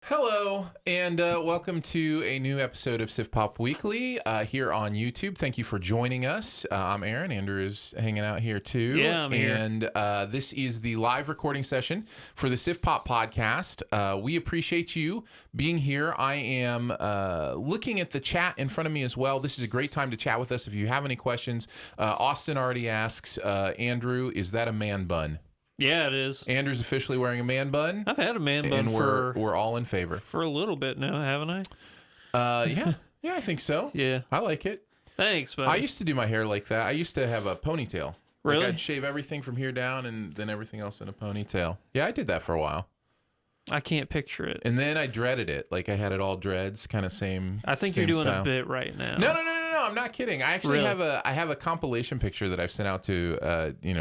Hello, and welcome to a new episode of SiftPop Weekly here on YouTube. Thank you for joining us. I'm Aaron. Andrew is hanging out here too. Yeah, I'm here. And this is the live recording session for the SiftPop podcast. We appreciate you being here. I am looking at the chat in front of me as well. This is a great time to chat with us if you have any questions. Austin already asks, Andrew, is that a man bun? Yeah, it is. Andrew's officially wearing a man bun. I've had a man bun and we're all in favor. For a little bit now, haven't I? Yeah, I think so. Yeah. I like it. Thanks, buddy. I used to do my hair like that. I used to have a ponytail. Really? Like I'd shave everything from here down and then everything else in a ponytail. Yeah, I did that for a while. I can't picture it. And then I dreaded it. Like I had it all dreads, kind of same. I think same you're doing style. a bit right now. No, I'm not kidding. I actually Really? have a compilation picture that I've sent out to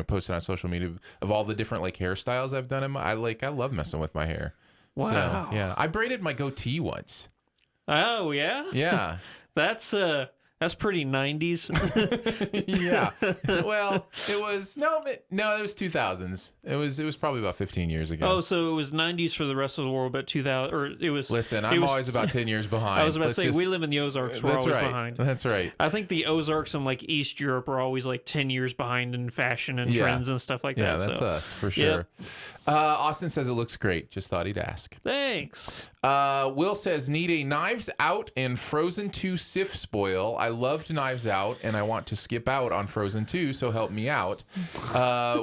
posted on social media of all the different like hairstyles I've done. I love messing with my hair. Wow. So, yeah, I braided my goatee once. Oh, yeah? Yeah. That's pretty 90s. Yeah. Well, it was it was 2000s. It was probably about 15 years ago. Oh, so it was 90s for the rest of the world, but 2000 or it was. Listen, it I'm was- always about 10 years behind. I was about to say we live in the Ozarks. We're That's always right. behind. That's right. I think the Ozarks and like East Europe are always like 10 years behind in fashion and trends and stuff like that. Yeah, that's so. us for sure. Yep. Austin says it looks great. Just thought he'd ask. Thanks. Will says, need a Knives Out and Frozen 2 Sif spoil. I loved Knives Out, and I want to skip out on Frozen 2, so help me out.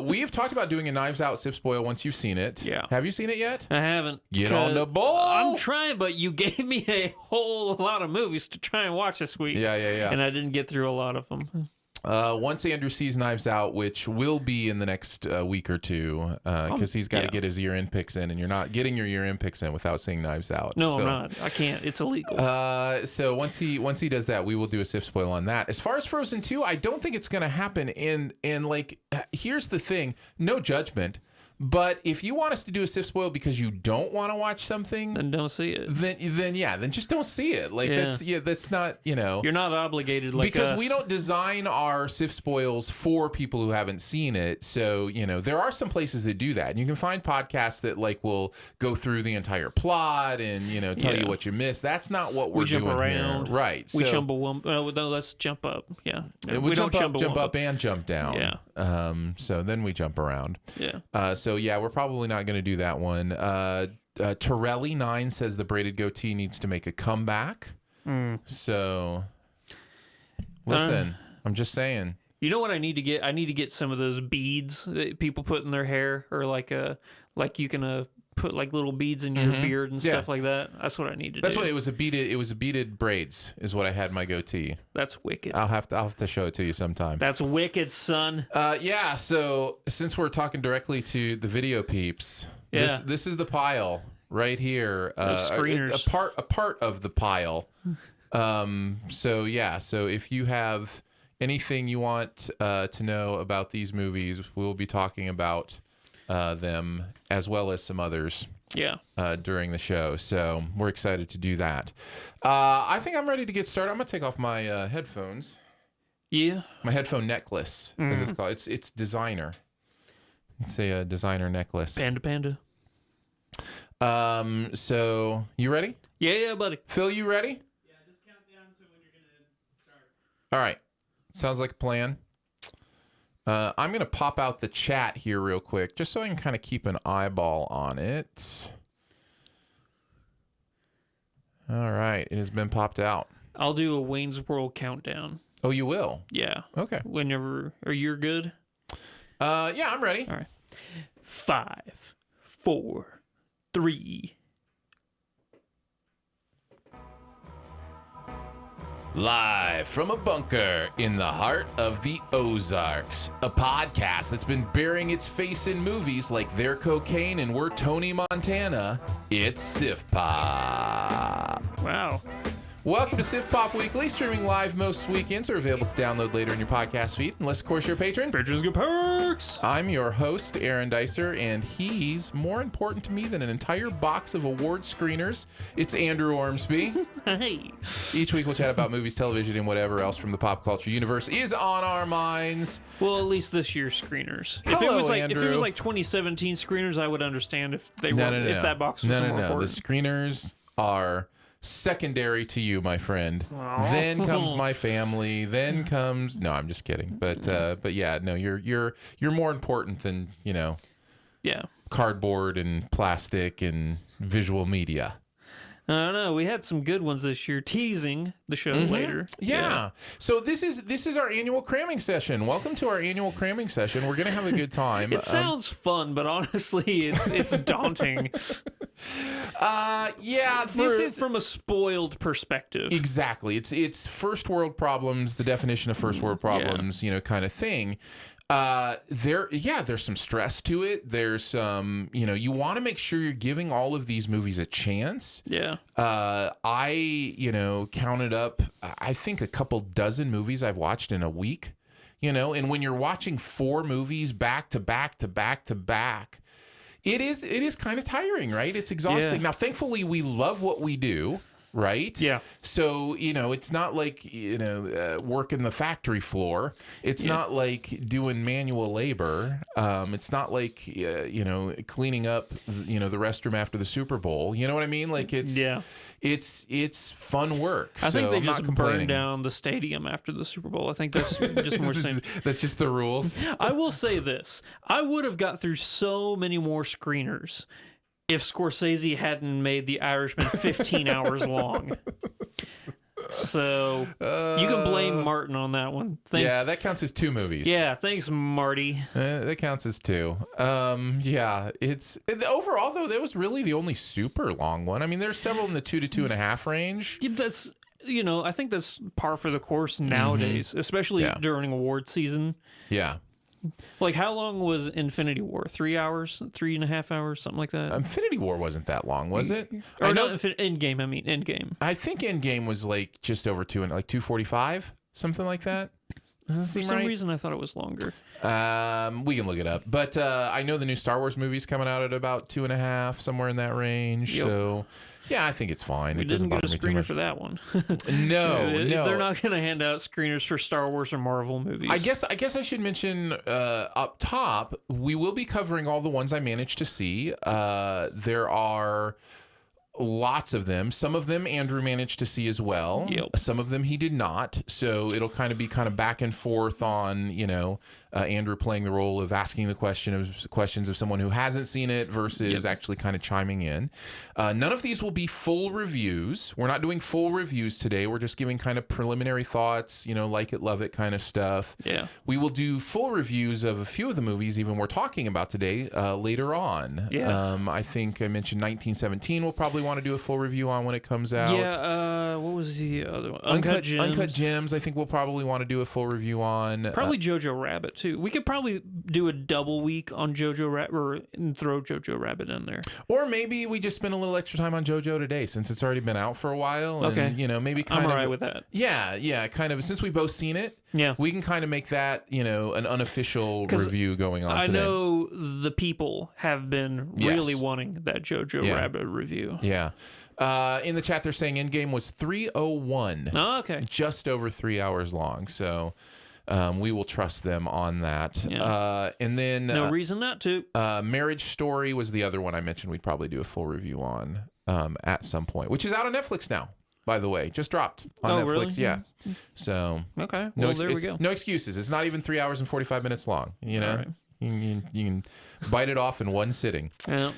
We have talked about doing a Knives Out Sif spoil once you've seen it. Yeah. Have you seen it yet? I haven't. Get on the ball. I'm trying, but you gave me a whole lot of movies to try and watch this week. Yeah. And I didn't get through a lot of them. Once Andrew sees Knives Out, which will be in the next week or two, because he's got to get his year-end picks in, and you're not getting your year-end picks in without seeing Knives Out. No, I'm not. I can't. It's illegal. So once he does that, we will do a Sif spoil on that. As far as Frozen 2, I don't think it's going to happen. And like, here's the thing: no judgment. But if you want us to do a Sif spoil because you don't want to watch something, then don't see it. Then just don't see it. Like that's not, You're not obligated like because us. we don't design our Sif spoils for people who haven't seen it. So, there are some places that do that. And you can find podcasts that like will go through the entire plot and, tell you what you missed. That's not what we're doing jump around. here. Right. We so, jump a one. No, let's jump up. Yeah. No, we don't jump a up and jump down. Yeah. So then we jump around. Yeah. So yeah, we're probably not going to do that one. Torelli9 says the braided goatee needs to make a comeback. So listen, I'm just saying. You know what I need to get? I need to get some of those beads that people put in their hair, or like you can put like little beads in your beard and stuff like that. That's what I need to do. That's what it was. It was a beaded braids is what I had my goatee. That's wicked. I'll have to show it to you sometime. That's wicked, son. Yeah. So since we're talking directly to the video peeps, this is the pile right here. Screeners. A part of the pile. So if you have anything you want to know about these movies, we'll be talking about them as well as some others during the show. So we're excited to do that. I think I'm ready to get started. I'm going to take off my headphones. Yeah. My headphone necklace, as it's called. It's designer. It's a designer necklace. Panda. So you ready? Yeah, buddy. Phil, you ready? Yeah, just count down to when you're going to start. All right. Sounds like a plan. I'm going to pop out the chat here real quick, just so I can kind of keep an eyeball on it. All right. It has been popped out. I'll do a Wayne's World countdown. Oh, you will? Yeah. Okay. Whenever. Are you good? Yeah, I'm ready. All right. 5, 4, 3. Live from a bunker in the heart of the Ozarks, a podcast that's been burying its face in movies like They're Cocaine and We're Tony Montana. It's SiftPop. Wow. Welcome to SiftPop Weekly, streaming live most weekends or available to download later in your podcast feed, unless, of course, you're a patron. Patrons get perks. I'm your host, Aaron Dicer, and he's more important to me than an entire box of award screeners. It's Andrew Ormsby. Hey. Each week we'll chat about movies, television, and whatever else from the pop culture universe is on our minds. Well, at least this year's screeners. Hello, if Andrew. it was like 2017 screeners, I would understand if they were if that box was more important. The screeners are secondary to you, my friend. Aww. Then comes my family. Then comes I'm just kidding. But yeah, no, you're more important than cardboard and plastic and visual media. I don't know. We had some good ones this year, teasing the show later. Yeah. So this is our annual cramming session. Welcome to our annual cramming session. We're gonna have a good time. It sounds fun, but honestly, it's daunting. This is from a spoiled perspective. Exactly. It's first world problems. The definition of first world problems, kind of thing. There's some stress to it. There's some, you want to make sure you're giving all of these movies a chance. Yeah. I counted up, I think a couple dozen movies I've watched in a week, and when you're watching 4 movies back to back to back to back, it is kind of tiring, right? It's exhausting. Yeah. Now, thankfully, we love what we do. Right? Yeah. So, it's not like, working the factory floor. It's not like doing manual labor. It's not like, cleaning up, the restroom after the Super Bowl. You know what I mean? Like it's fun work. I think they just burned down the stadium after the Super Bowl. I think that's just more saying. That's just the rules. I will say this. I would have got through so many more screeners if Scorsese hadn't made The Irishman 15 hours long. So you can blame Martin on that one. Thanks. Yeah, that counts as 2 movies. Yeah, thanks, Marty. That counts as 2. It's overall though that was really the only super long one. I mean, there's several in the 2 to 2.5 range. Yeah, that's I think that's par for the course nowadays, especially during award season. Yeah. Like, how long was Infinity War? 3 hours? 3.5 hours? Something like that? Infinity War wasn't that long, was it? Or Endgame, Endgame. I think Endgame was like just over 245, something like that. Does that seem right? For some reason, I thought it was longer. We can look it up. But I know the new Star Wars movie's coming out at about 2.5, somewhere in that range. Yep. So, yeah, I think it's fine. We didn't get a screener for that one. No. They're not going to hand out screeners for Star Wars or Marvel movies. I guess I should mention up top, we will be covering all the ones I managed to see. There are lots of them. Some of them Andrew managed to see as well. Yep. Some of them he did not. So it'll kind of be back and forth on, Andrew playing the role of asking the questions of someone who hasn't seen it versus actually kind of chiming in. None of these will be full reviews. We're not doing full reviews today. We're just giving kind of preliminary thoughts, like it, love it kind of stuff. Yeah. We will do full reviews of a few of the movies even we're talking about today later on. Yeah. I think I mentioned 1917 we'll probably want to do a full review on when it comes out. Yeah, what was the other one? Uncut Gems, I think we'll probably want to do a full review on. Probably Jojo Rabbit, too. We could probably do a double week on Jojo Rabbit and throw Jojo Rabbit in there. Or maybe we just spend a little extra time on Jojo today since it's already been out for a while. And, okay. Maybe I'm all right with that. Yeah, kind of. Since we've both seen it, we can kind of make that, an unofficial review going on today. I know the people have been really wanting that Jojo Rabbit review. Yeah. In the chat, they're saying Endgame was 3:01. Oh, okay. Just over 3 hours long. So we will trust them on that. Yeah. And then no reason not to. Marriage Story was the other one I mentioned we'd probably do a full review on at some point, which is out on Netflix now, by the way. Just dropped on Netflix. Really? Yeah. So okay. Well, there we go. No excuses. It's not even 3 hours and 45 minutes long. All right. You can bite it off in one sitting. Yeah.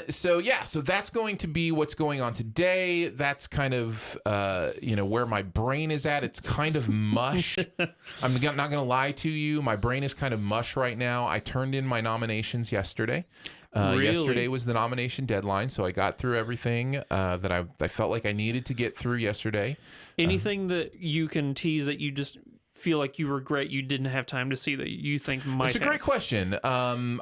So that's going to be what's going on today. That's kind of, where my brain is at. It's kind of mush. I'm not going to lie to you. My brain is kind of mush right now. I turned in my nominations yesterday. Really? Yesterday was the nomination deadline, so I got through everything that I felt like I needed to get through yesterday. Anything that you can tease that you just feel like you regret you didn't have time to see that you think might It's a great question. No,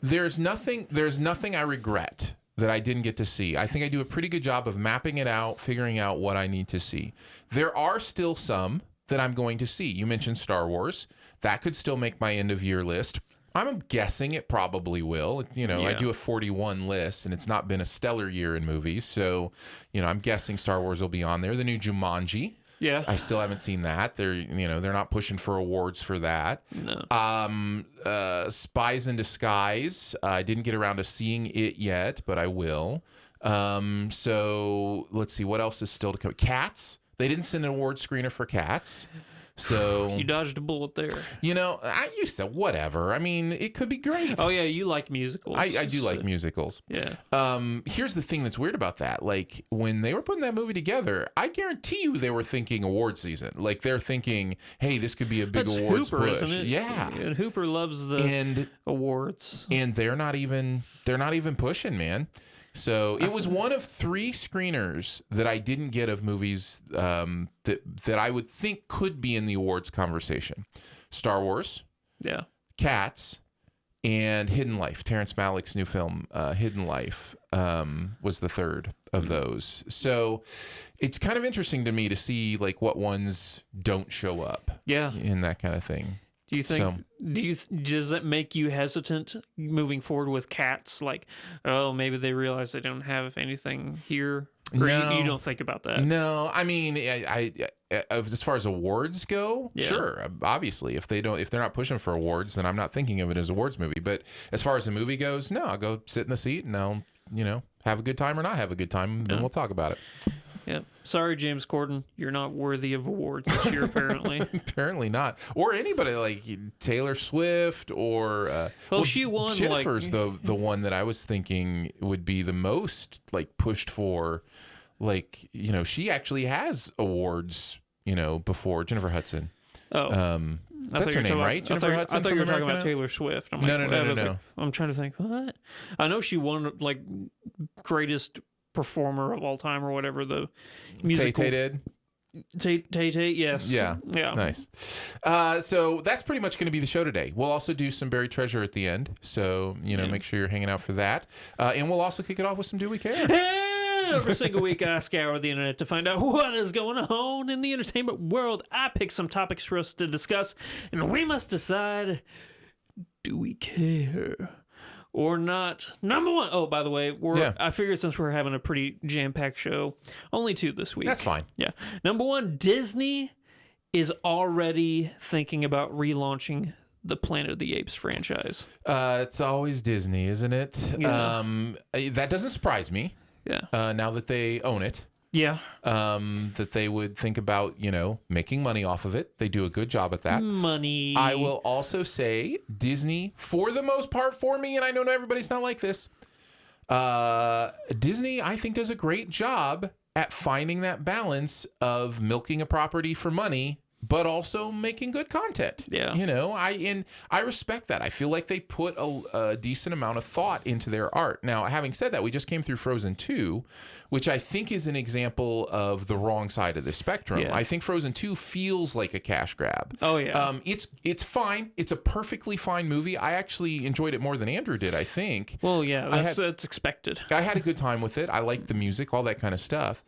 there's nothing I regret. that I didn't get to see. I think I do a pretty good job of mapping it out, figuring out what I need to see. There are still some that I'm going to see. You mentioned Star Wars. That could still make my end of year list. I'm guessing it probably will. You know, I do a 41 list, and it's not been a stellar year in movies. So, you know, I'm guessing Star Wars will be on there. The new Jumanji. Yeah. I still haven't seen that. They're not pushing for awards for that. No. Spies in Disguise. I didn't get around to seeing it yet, but I will. So let's see what else is still to come. Cats. They didn't send an award screener for Cats. So You dodged a bullet there. you know, I used to whatever. I mean, it could be great. Oh yeah, you like musicals. I do like musicals. Yeah. Here's the thing that's weird about that. Like, when they were putting that movie together, I guarantee you they were thinking award season. Like, they're thinking, hey, this could be a big That's awards Hooper, push. isn't it? Yeah. And Hooper loves the awards. And they're not even pushing, man. So it was one of 3 screeners that I didn't get of movies that I would think could be in the awards conversation. Star Wars, Yeah. Cats, and Hidden Life. Terrence Malick's new film, Hidden Life, was the third of those. So it's kind of interesting to me to see like what ones don't show up. Yeah. In that kind of thing. Do you think? Does that make you hesitant moving forward with Cats? Like, oh, maybe they realize they don't have anything here. Or No. you don't think about that. No, I mean, I as far as awards go, sure, obviously, if they're not pushing for awards, then I'm not thinking of it as an awards movie. But as far as the movie goes, no, I'll go sit in the seat and I'll have a good time or not have a good time. Then we'll talk about it. Yeah. Sorry, James Corden, you're not worthy of awards this year, apparently. Apparently not. Or anybody like Taylor Swift or she won. Jennifer's the one that I was thinking would be the most like pushed for. Like, she actually has awards, before Jennifer Hudson. Oh. That's her name, right? Jennifer Hudson. I thought you were talking about Taylor Swift. I'm No. I'm trying to think, what? I know she won like greatest performer of all time or whatever the musical. Tay did. Tay, yes. Yeah. Nice. So that's pretty much going to be the show today. We'll also do some buried treasure at the end. So, make sure you're hanging out for that. And we'll also kick it off with some Do We Care? Every single week, I scour the internet to find out what is going on in the entertainment world. I pick some topics for us to discuss, and we must decide, do we care or not? Number one. Oh, by the way, I figured since we're having a pretty jam-packed show, only 2 this week. That's fine. Yeah. Number one, Disney is already thinking about relaunching the Planet of the Apes franchise. It's always Disney, isn't it? Yeah. That doesn't surprise me. Yeah. Now that they own it. Yeah. That they would think about, making money off of it. They do a good job at that. Money. I will also say Disney, for the most part for me, and I know everybody's not like this, Disney, I think, does a great job at finding that balance of milking a property for money, but also making good content. Yeah. I respect that. I feel like they put a decent amount of thought into their art. Now, having said that, we just came through Frozen 2, which I think is an example of the wrong side of the spectrum. Yeah. I think Frozen 2 feels like a cash grab. Oh, yeah. It's fine. It's a perfectly fine movie. I actually enjoyed it more than Andrew did, I think. Well, yeah, that's expected. I had a good time with it. I liked the music, all that kind of stuff.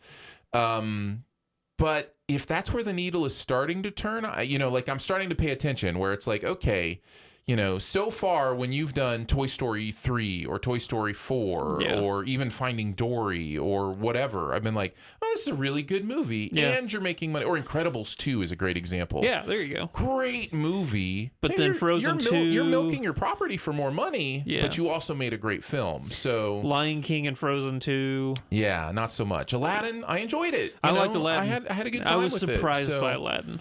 But if that's where the needle is starting to turn, I'm starting to pay attention where it's like, okay, so far when you've done Toy Story 3 or Toy Story 4 or even Finding Dory or whatever, I've been like, oh, this is a really good movie. Yeah. And you're making money. Or Incredibles 2 is a great example. Yeah, there you go. Great movie. But then Frozen 2. You're milking your property for more money, but you also made a great film. So Lion King and Frozen 2. Yeah, not so much. Aladdin, I enjoyed it. I liked Aladdin. I had a good time with it. I was surprised by Aladdin.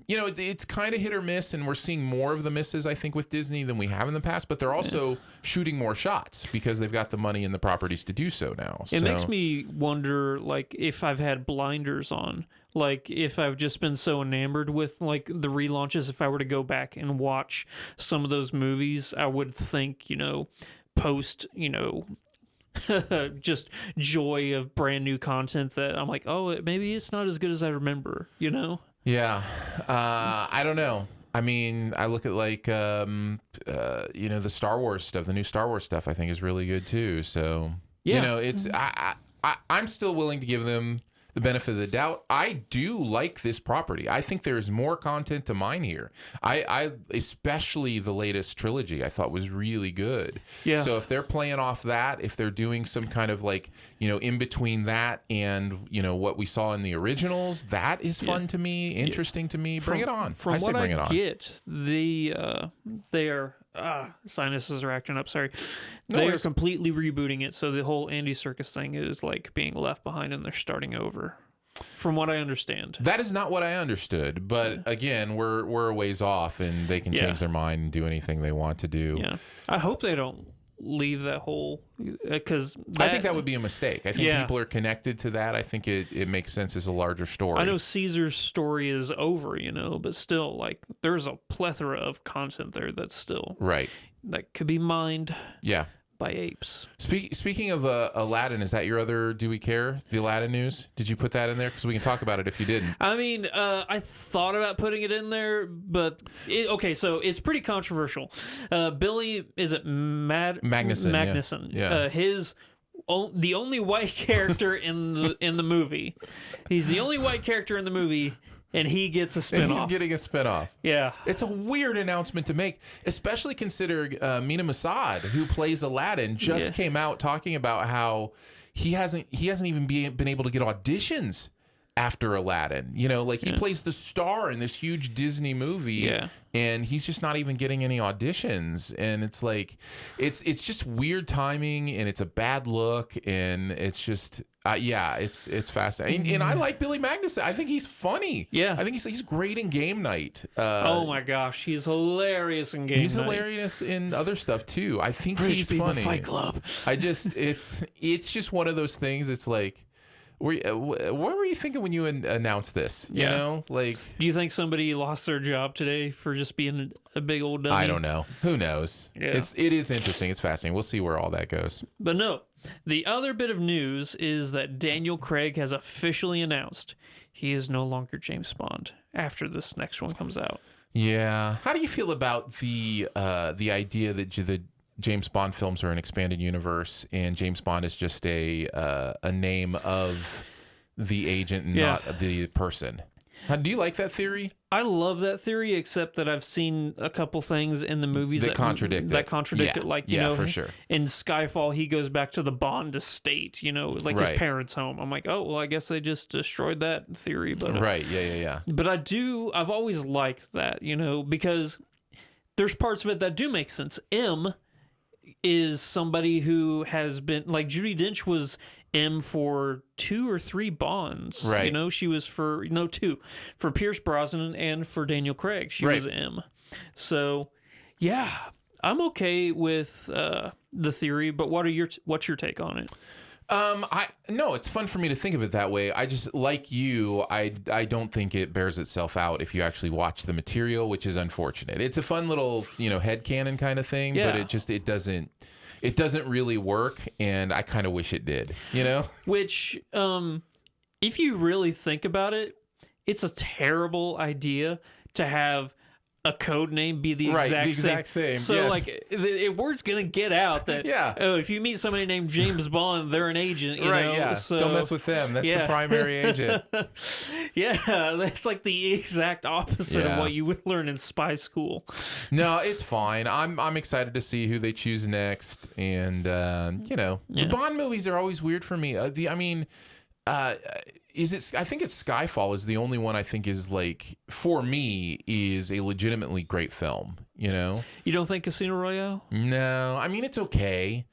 It's kind of hit or miss, and we're seeing more of the misses, I think, with Disney than we have in the past, but they're also shooting more shots because they've got the money and the properties to do so now. It makes me wonder, like, if I've had blinders on, like, if I've just been so enamored with, like, the relaunches, if I were to go back and watch some of those movies, I would think, post, just joy of brand new content that I'm like, oh, maybe it's not as good as I remember, Yeah. I don't know. I mean, I look at like, the Star Wars stuff, the new Star Wars stuff I think is really good too. So Yeah. You know, it's I'm still willing to give them the benefit of the doubt. I do like this property. I think there's more content to mine here. I especially the latest trilogy I thought was really good. Yeah. So if they're playing off that, if they're doing some kind of like, you know, in between that and, you know, what we saw in the originals, that is fun to me, interesting to me. Bring it on. From I say what bring it I on. get, they are sinuses are acting up. Sorry, No they are worries. completely rebooting it. So the whole Andy Serkis thing is like being left behind, and they're starting over. From what I understand, That is not what I understood, but again, we're a ways off, and they can change their mind and do anything they want to do. yeah, I hope they don't leave that whole because I think that would be a mistake. I think Yeah. people are connected to that. I think it makes sense as a larger story. I know Caesar's story is over, you know, but still, like, there's a plethora of content there that's still Right. that could be mined Yeah. by apes. Speaking of Aladdin, is that your other Do We Care? The Aladdin news? Did you put that in there? Because we can talk about it if you didn't. I mean, I thought about putting it in there, but okay, so it's pretty controversial. Billy, is it Magnuson, yeah. Magnuson. Yeah. The only white character in the movie. He's the only white character in the movie, and he gets a And spinoff. he's getting a spinoff. Yeah. It's a weird announcement to make, especially considering Mina Masad, who plays Aladdin, just came out talking about how he hasn't even been able to get auditions after Aladdin. You know, like he plays the star in this huge Disney movie, and he's just not even getting any auditions. And it's like, it's just weird timing, and it's a bad look, and it's just. It's fascinating, and I like Billy Magnuson. I think he's funny. Yeah, I think he's great in Game Night. Oh my gosh, he's hilarious in Game Night. He's hilarious in other stuff too. I think Rich he's People funny. Fight Club. It's just one of those things. It's like, what were you thinking when you announced this? You know, like, do you think somebody lost their job today for just being a big old dummy? I don't know. Who knows? Yeah. It is interesting. It's fascinating. We'll see where all that goes. But no, the other bit of news is that Daniel Craig has officially announced he is no longer James Bond after this next one comes out. Yeah. How do you feel about the idea that the James Bond films are an expanded universe and James Bond is just a name of the agent and not the person? Do you like that theory? I love that theory, except that I've seen a couple things in the movies that contradict it. Like, you know, for sure. In Skyfall, he goes back to the Bond estate, you know, like his parents' home. I'm like, oh, well, I guess they just destroyed that theory. But right, yeah. But I've always liked that, you know, because there's parts of it that do make sense. M is somebody who has been, like, Judi Dench was M for 2 or 3 Bonds. Right. You know, she was for 2. For Pierce Brosnan and for Daniel Craig, she was M. So, yeah, I'm okay with the theory, but what's your take on it? No, it's fun for me to think of it that way. I just, like you, I don't think it bears itself out if you actually watch the material, which is unfortunate. It's a fun little, you know, headcanon kind of thing, but it doesn't really work, and I kind of wish it did, you know? Which, if you really think about it, it's a terrible idea to have a code name be the exact same. So, like, word's going to get out that, oh, if you meet somebody named James Bond, they're an agent, you know? Yeah. So, don't mess with them. That's the primary agent. Yeah, that's like the exact opposite of what you would learn in spy school. No, it's fine. I'm excited to see who they choose next. And, you know, the Bond movies are always weird for me. I think it's Skyfall is the only one I think is, like, for me, is a legitimately great film, you know? You don't think Casino Royale? No, I mean, it's okay.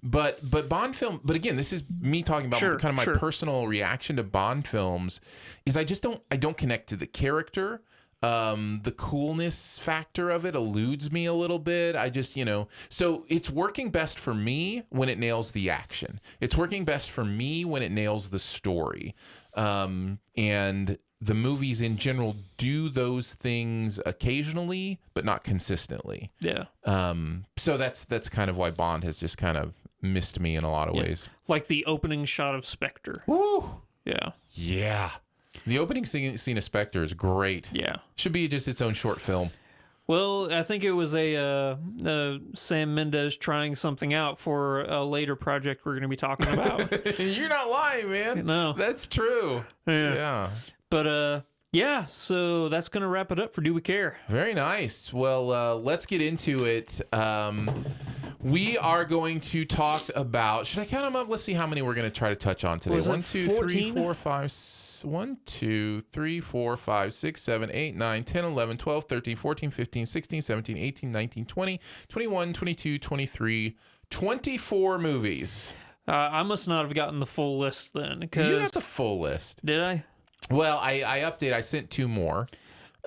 But Bond film, but again, this is me talking about kind of my personal reaction to Bond films is I don't connect to the character. The coolness factor of it eludes me a little bit. I just, you know, so it's working best for me when it nails the action. It's working best for me when it nails the story. And the movies in general do those things occasionally, but not consistently. Yeah. So that's kind of why Bond has just kind of missed me in a lot of ways. Like the opening shot of Spectre. Woo! Yeah. Yeah. The opening scene of Spectre is great. Yeah. Should be just its own short film. Well, I think it was a Sam Mendes trying something out for a later project we're going to be talking about. You're not lying, man. No. That's true. Yeah. But yeah, so that's going to wrap it up for Do We Care? Very nice. Well, let's get into it. We are going to talk about. Should I count them up? Let's see how many we're going to try to touch on today. Was it 1, 2, 3, 4, 5. 1, 2, 3, 4, 5, 6, 7, 8, 9, 10, 11, 12, 13, 14, 15, 16, 17, 18, 19, 20, 21, 22, 23, 24 movies. I must not have gotten the full list then. You Cause got the full list. Did I? Well, I updated. I sent 2 more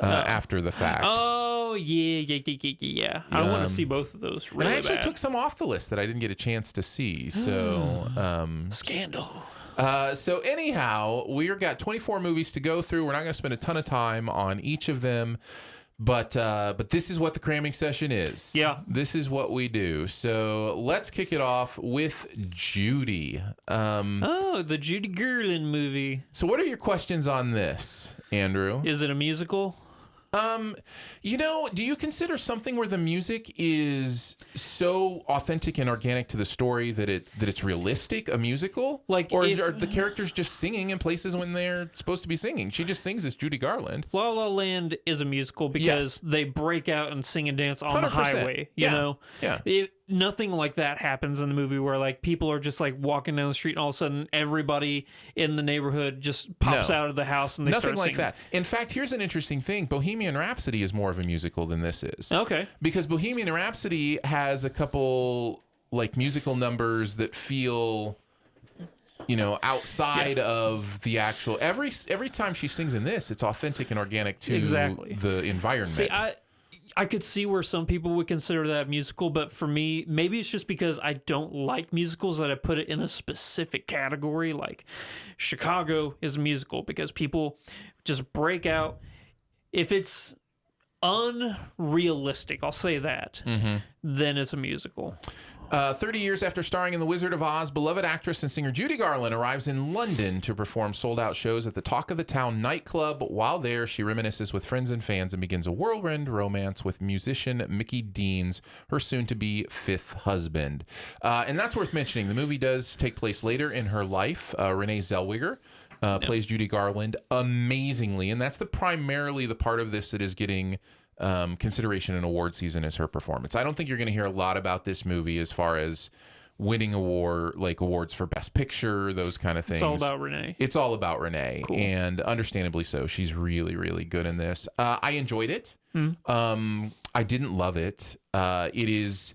after the fact. Oh, yeah. I want to see both of those really and I actually bad. took some off the list that I didn't get a chance to see. So, Scandal. So anyhow, we've got 24 movies to go through. We're not going to spend a ton of time on each of them, but this is what the cramming session is. Yeah. This is what we do. So let's kick it off with Judy. The Judy Garland movie. So what are your questions on this, Andrew? Is it a musical? Do you consider something where the music is so authentic and organic to the story that it's realistic, a musical? Like, or are the characters just singing in places when they're supposed to be singing? She just sings as Judy Garland. La La Land is a musical because they break out and sing and dance on the 100%. highway. You know? Yeah. Nothing like that happens in the movie where like people are just like walking down the street and all of a sudden everybody in the neighborhood just pops out of the house and they Nothing start like singing. that. In fact, here's an interesting thing. Bohemian Rhapsody is more of a musical than this is. Okay. Because Bohemian Rhapsody has a couple like musical numbers that feel outside of the actual every time she sings in this, it's authentic and organic to the environment. See, I could see where some people would consider that musical, but for me, maybe it's just because I don't like musicals that I put it in a specific category. Like Chicago is a musical because people just break out. If it's unrealistic, I'll say that, then it's a musical. 30 years after starring in The Wizard of Oz, beloved actress and singer Judy Garland arrives in London to perform sold-out shows at the Talk of the Town nightclub. While there, she reminisces with friends and fans and begins a whirlwind romance with musician Mickey Deans, her soon-to-be 5th husband. And that's worth mentioning. The movie does take place later in her life. Renee Zellweger plays Judy Garland amazingly, and that's primarily the part of this that is getting consideration in award season is her performance. I don't think you're going to hear a lot about this movie as far as winning awards for Best Picture, those kind of things. It's all about Renee. It's all about Renee, cool. And understandably so. She's really, really good in this. I enjoyed it. I didn't love it. It is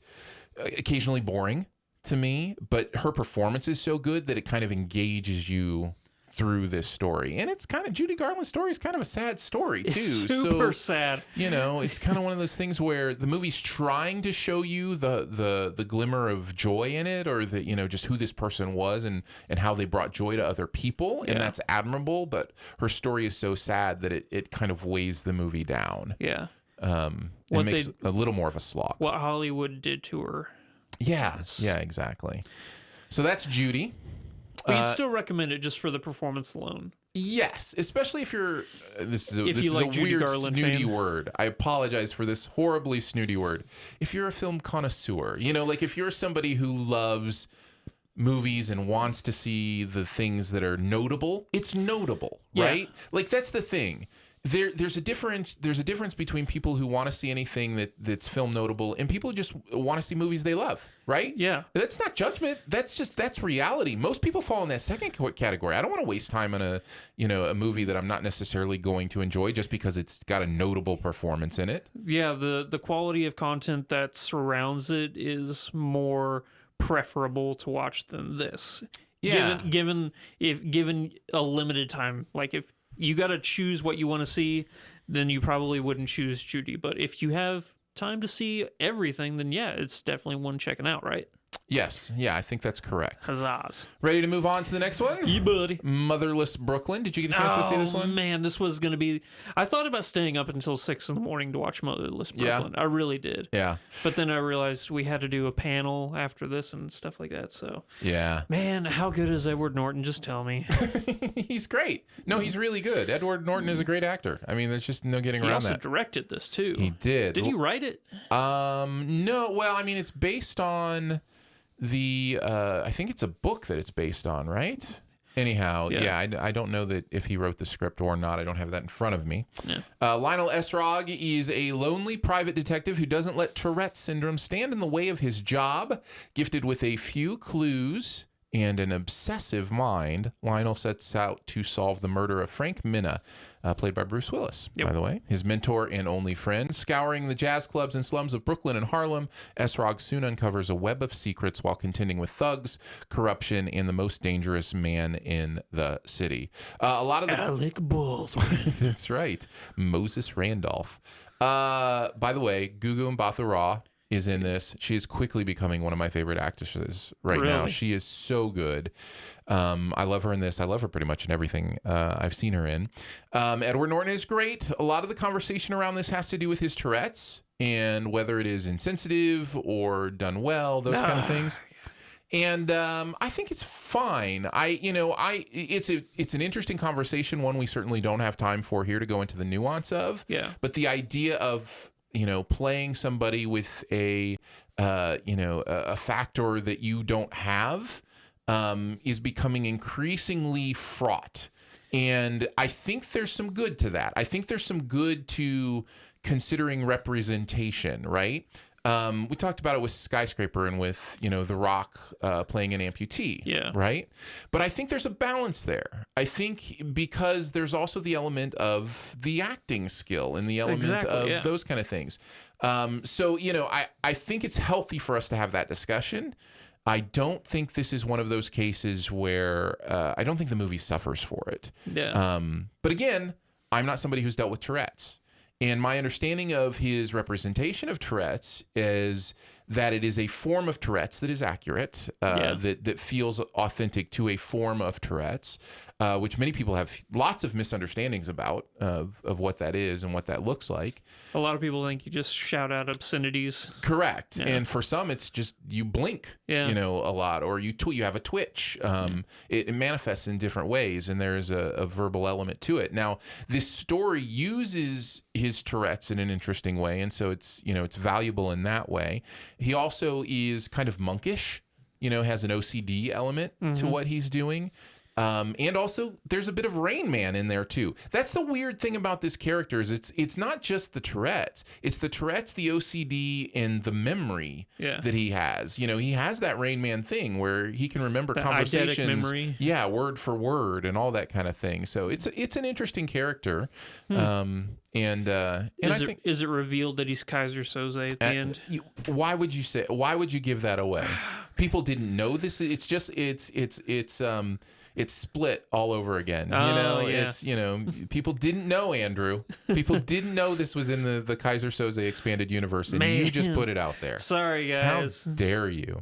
occasionally boring to me, but her performance is so good that it kind of engages you through this story. And it's kind of, Judy Garland's story is kind of a sad story too. It's super sad. It's kind of one of those things where the movie's trying to show you the glimmer of joy in it, or just who this person was and how they brought joy to other people. And that's admirable, but her story is so sad that it kind of weighs the movie down. Yeah. It makes a little more of a slog. What Hollywood did to her. Yeah, exactly. So that's Judy. But you'd still recommend it just for the performance alone. Yes, especially if you're. This is a Judy weird Garland snooty fan. word. I apologize for this horribly snooty word. If you're a film connoisseur, like if you're somebody who loves movies and wants to see the things that are notable, it's notable, right? Like that's the thing. There's a difference between people who want to see anything that's film notable and people who just want to see movies they love, right? Yeah. That's not judgment. That's reality. Most people fall in that second category. I don't want to waste time on a movie that I'm not necessarily going to enjoy just because it's got a notable performance in it. Yeah, the quality of content that surrounds it is more preferable to watch than this. Yeah. Given a limited time, like if you got to choose what you want to see, then you probably wouldn't choose Judy. But if you have time to see everything, then yeah, it's definitely one checking out, right? Yes. Yeah, I think that's correct. Huzzahs. Ready to move on to the next one? Yeah, buddy. Motherless Brooklyn. Did you get a chance to see this one? Man, this was going to be... I thought about staying up until 6 in the morning to watch Motherless Brooklyn. Yeah. I really did. Yeah. But then I realized we had to do a panel after this and stuff like that, so... Yeah. Man, how good is Edward Norton? Just tell me. He's great. No, he's really good. Edward Norton is a great actor. I mean, there's just no getting around that. He also directed this, too. He did. Did he write it? No. Well, I mean, it's based on the I think it's a book that it's based on, right? Anyhow, yeah, I don't know that if he wrote the script or not. I don't have that in front of me. Yeah. Lionel Esrog is a lonely private detective who doesn't let Tourette syndrome stand in the way of his job. Gifted with a few clues and an obsessive mind, Lionel sets out to solve the murder of Frank Minna, played by Bruce Willis, by the way, his mentor and only friend. Scouring the jazz clubs and slums of Brooklyn and Harlem, Esrog soon uncovers a web of secrets while contending with thugs, corruption, and the most dangerous man in the city. A lot of the Alec Baldwin. That's right, Moses Randolph. By the way, Gugu Mbatha-Raw is in this. She is quickly becoming one of my favorite actresses right now. She is so good. I love her in this. I love her pretty much in everything I've seen her in. Edward Norton is great. A lot of the conversation around this has to do with his Tourette's and whether it is insensitive or done well, those kind of things. And I think it's fine. It's an interesting conversation, one we certainly don't have time for here to go into the nuance of. Yeah. But the idea of playing somebody with a factor that you don't have is becoming increasingly fraught. And I think there's some good to that. I think there's some good to considering representation, right? We talked about it with Skyscraper and with, The Rock playing an amputee, right? But I think there's a balance there. I think because there's also the element of the acting skill and the element of those kind of things. So, I think it's healthy for us to have that discussion. I don't think this is one of those cases where I don't think the movie suffers for it. Yeah. But again, I'm not somebody who's dealt with Tourette's. And my understanding of his representation of Tourette's is that it is a form of Tourette's that is accurate, that feels authentic to a form of Tourette's, which many people have lots of misunderstandings about of what that is and what that looks like. A lot of people think you just shout out obscenities. Correct. Yeah. And for some, it's just you blink, a lot, or you have a twitch. It manifests in different ways, and there's a verbal element to it. Now, this story uses his Tourette's in an interesting way, and so it's valuable in that way. He also is kind of monkish, has an OCD element to what he's doing. And also, there's a bit of Rain Man in there too. That's the weird thing about this character is it's not just the Tourette's. It's the Tourette's, the OCD, and the memory that he has. He has that Rain Man thing where he can remember conversations, memory. Word for word, and all that kind of thing. So it's an interesting character. Is it revealed that he's Kaiser Soze at the end? Why would you give that away? People didn't know this. It's just it's split all over again. It's people didn't know, Andrew. People didn't know this was in the Kaiser Soze expanded universe, and you just put it out there. Sorry, guys. How dare you?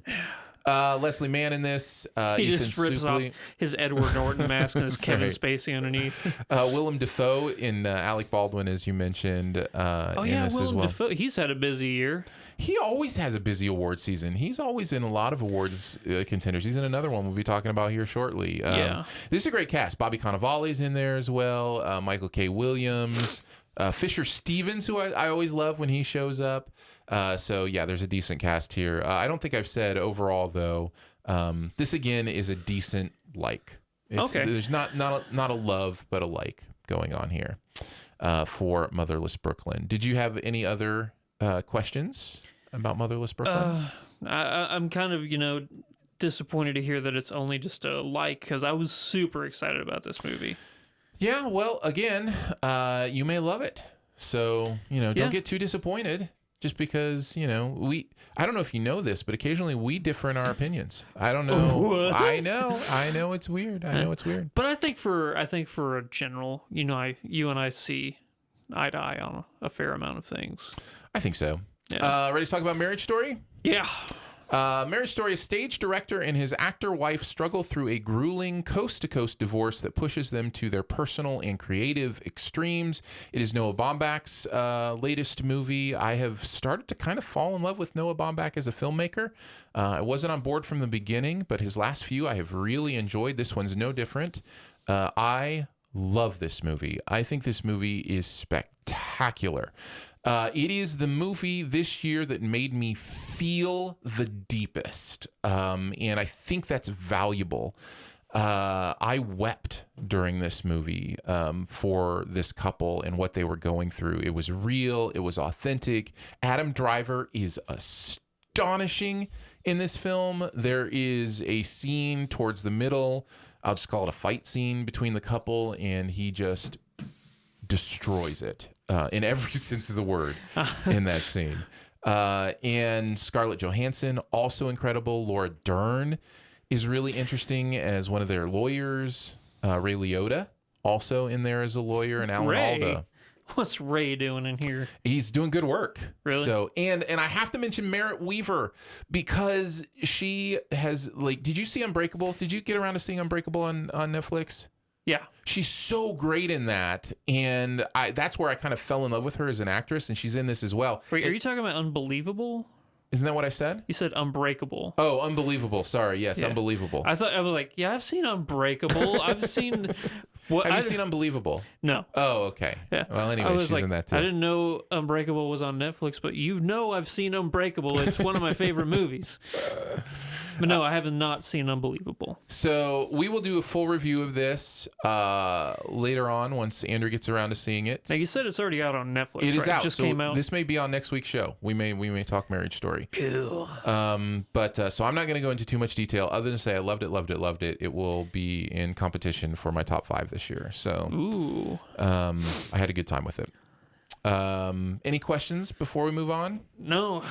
Leslie Mann in this. He Ethan just rips Suplee. off his Edward Norton mask and his Kevin Spacey underneath. Willem Dafoe in Alec Baldwin, as you mentioned. In this Willem as well. Dafoe. He's had a busy year. He always has a busy award season. He's always in a lot of awards contenders. He's in another one we'll be talking about here shortly. This is a great cast. Bobby Cannavale's in there as well. Michael K. Williams. Fisher Stevens, who I always love when he shows up. There's a decent cast here. I don't think I've said overall, though, this again is a decent like. There's not a love, but a like going on here for Motherless Brooklyn. Did you have any other questions about Motherless Brooklyn? I'm kind of, disappointed to hear that it's only just a like, because I was super excited about this movie. Yeah, well, again, you may love it. So, don't get too disappointed just because, I don't know if you know this, but occasionally we differ in our opinions. I don't know. What? I know it's weird. But I think for a general, you and I see eye to eye on a fair amount of things. I think so. Yeah. Ready to talk about Marriage Story? Yeah. Marriage Story, a stage director and his actor wife struggle through a grueling coast-to-coast divorce that pushes them to their personal and creative extremes. It is Noah Baumbach's latest movie. I have started to kind of fall in love with Noah Baumbach as a filmmaker. I wasn't on board from the beginning, but his last few I have really enjoyed. This one's no different. I love this movie. I think this movie is spectacular. It is the movie this year that made me feel the deepest, and I think that's valuable. I wept during this movie for this couple and what they were going through. It was real. It was authentic. Adam Driver is astonishing in this film. There is a scene towards the middle. I'll just call it a fight scene between the couple, and he just destroys it. In every sense of the word in that scene. And Scarlett Johansson, also incredible. Laura Dern is really interesting as one of their lawyers. Ray Liotta, also in there as a lawyer. And Alan Alda. What's Ray doing in here? He's doing good work. Really? So, and I have to mention Merritt Weaver because she has, like, did you see Unbreakable? Did you get around to seeing Unbreakable on Netflix? Yeah. She's so great in that, and that's where I kind of fell in love with her as an actress, and she's in this as well. Wait, are you talking about Unbelievable? Isn't that what I said? You said Unbreakable. Oh, Unbelievable. Sorry. Yes, yeah. Unbelievable. I was like, yeah, I've seen Unbreakable. I've seen... Have you seen Unbelievable? No. Oh, okay. Yeah. Well, anyway, she's in that too. I didn't know Unbreakable was on Netflix, but I've seen Unbreakable. It's one of my favorite movies. But no, I have not seen Unbelievable. So we will do a full review of this later on once Andrew gets around to seeing it. Now, you said it's already out on Netflix. It is out. It just so came out. This may be on next week's show. We may talk Marriage Story. Cool. But so I'm not going to go into too much detail other than say I loved it. It will be in competition for my top 5 this year. So ooh. I had a good time with it. Any questions before we move on? No.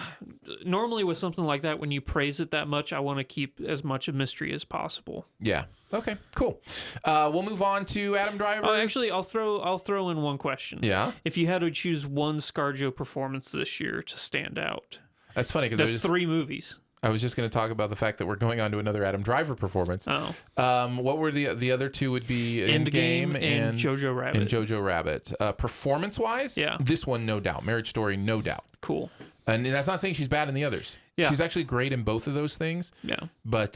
Normally with something like that, when you praise it that much, I want to keep as much a mystery as possible. Yeah. Okay. Cool. We'll move on to Adam Driver. Oh, actually, I'll throw in one question. Yeah. If you had to choose one ScarJo performance this year to stand out, that's funny because that's 3 movies. I was just going to talk about the fact that we're going on to another Adam Driver performance. Oh. What were the other 2 would be Endgame and Jojo Rabbit. And Jojo Rabbit. Performance-wise, yeah. This one, no doubt. Marriage Story, no doubt. Cool. And that's not saying she's bad in the others. Yeah. She's actually great in both of those things. Yeah. But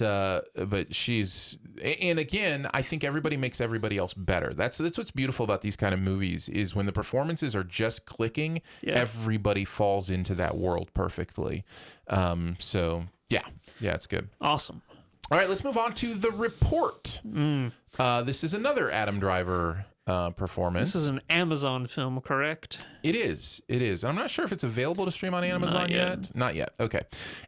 she's, and again, I think everybody makes everybody else better. That's what's beautiful about these kind of movies is when the performances are just clicking, everybody falls into that world perfectly. So yeah, it's good. Awesome. All right, let's move on to The Report. This is another Adam Driver performance. This is an Amazon film, correct? It is. I'm not sure if it's available to stream on Amazon yet. Not yet. Okay.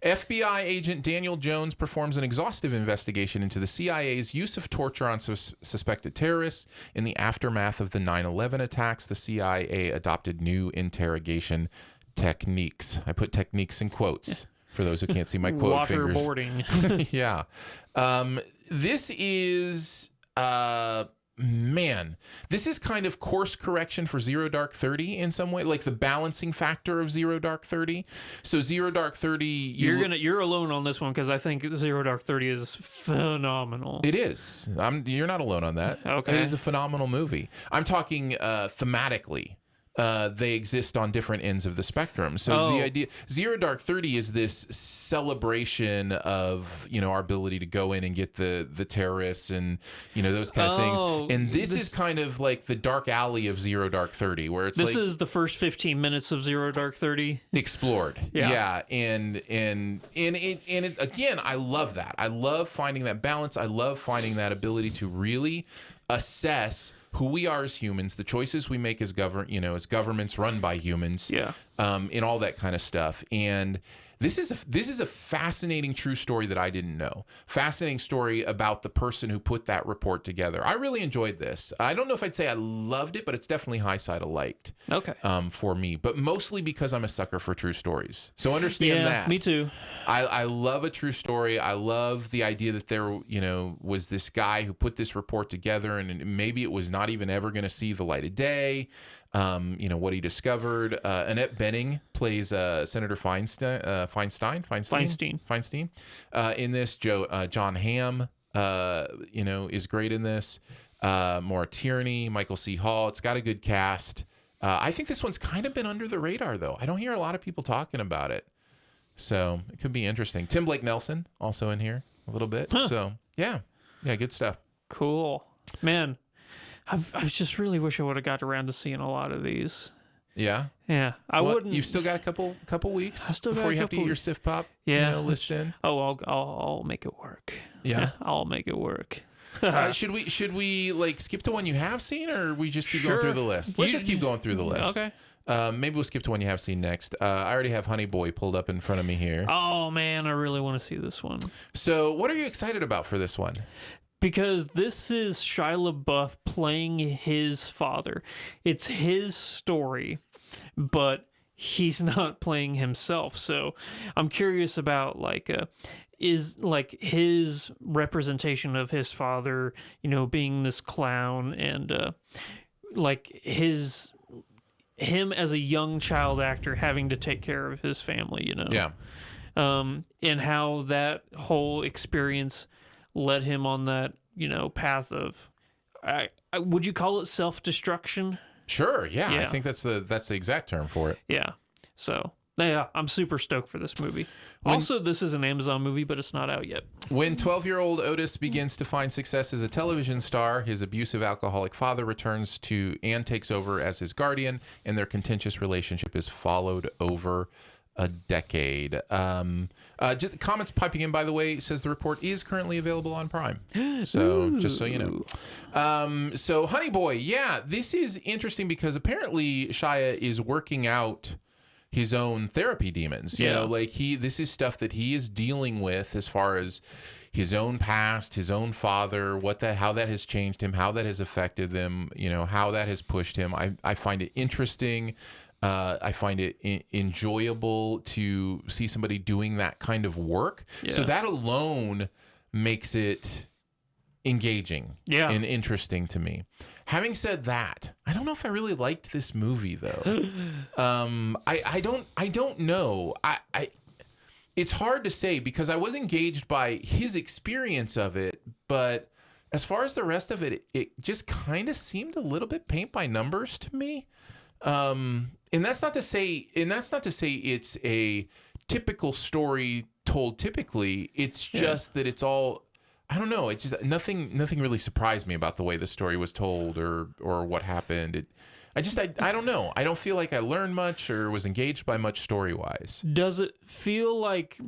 FBI agent Daniel Jones performs an exhaustive investigation into the CIA's use of torture on suspected terrorists. In the aftermath of the 9/11 attacks, the CIA adopted new interrogation techniques. I put techniques in quotes. For those who can't see my quote fingers. Waterboarding. Yeah. This is, this is kind of course correction for Zero Dark 30 in some way, like the balancing factor of Zero Dark 30. So Zero Dark 30... You're alone on this one because I think Zero Dark 30 is phenomenal. It is. You're not alone on that. Okay. It is a phenomenal movie. I'm talking thematically. They exist on different ends of the spectrum. So the idea, Zero Dark 30 is this celebration of, our ability to go in and get the terrorists and, those kind of things. And this is kind of like the dark alley of Zero Dark 30, where it's this is the first 15 minutes of Zero Dark 30 explored. Yeah. And again, I love that. I love finding that balance. I love finding that ability to really assess who we are as humans, the choices we make as governments run by humans, and all that kind of stuff. And this is a fascinating true story that I didn't know. Fascinating story about the person who put that report together. I really enjoyed this. I don't know if I'd say I loved it, but it's definitely high side of liked. Okay. For me, but mostly because I'm a sucker for true stories. So understand that. Me too. I love a true story. I love the idea that there, was this guy who put this report together, and maybe it was not even ever going to see the light of day. what he discoveed. Annette Bening plays Senator Feinstein. In this, John Hamm, is great in this. Maura Tierney, Michael C. Hall. It's got a good cast. I think this one's kind of been under the radar, though. I don't hear a lot of people talking about it. So it could be interesting. Tim Blake Nelson also in here a little bit. Huh. So, yeah, good stuff. Cool. Man, I just really wish I would have got around to seeing a lot of these. Yeah? Yeah. I wouldn't. You've still got a couple weeks before you have to get your SiftPop list in? Oh, I'll make it work. Yeah? I'll make it work. Should we like skip to one you have seen, or we just keep going through the list? Let's just keep going through the list. Okay. Maybe we'll skip to one you have seen next. I already have Honey Boy pulled up in front of me here. Oh man, I really want to see this one. So, what are you excited about for this one? Because this is Shia LaBeouf playing his father. It's his story, but he's not playing himself. So, I'm curious about is like his representation of his father, being this clown, and him as a young child actor having to take care of his family, Yeah. And how that whole experience led him on that, path of, would you call it self-destruction? Sure. Yeah. I think that's the exact term for it. Yeah. So, yeah, I'm super stoked for this movie. Also, this is an Amazon movie, but it's not out yet. When 12-year-old Otis begins to find success as a television star, his abusive alcoholic father returns to and takes over as his guardian, and their contentious relationship is followed over a decade. Comments piping in, by the way, says the report is currently available on Prime. So, just so you know. So, Honey Boy, yeah, this is interesting because apparently Shia is working out his own therapy demons. This is stuff that he is dealing with as far as his own past, his own father, how that has changed him, how that has affected them, how that has pushed him. I find it interesting. I find it enjoyable to see somebody doing that kind of work. Yeah. So that alone makes it engaging and interesting to me. Having said that, I don't know if I really liked this movie though. I don't know. It's hard to say because I was engaged by his experience of it, but as far as the rest of it, it just kind of seemed a little bit paint by numbers to me. And that's not to say it's a typical story told typically. It's just that it's all, I don't know. It's just nothing really surprised me about the way the story was told or what happened. I don't know. I don't feel like I learned much or was engaged by much story-wise. Does it feel like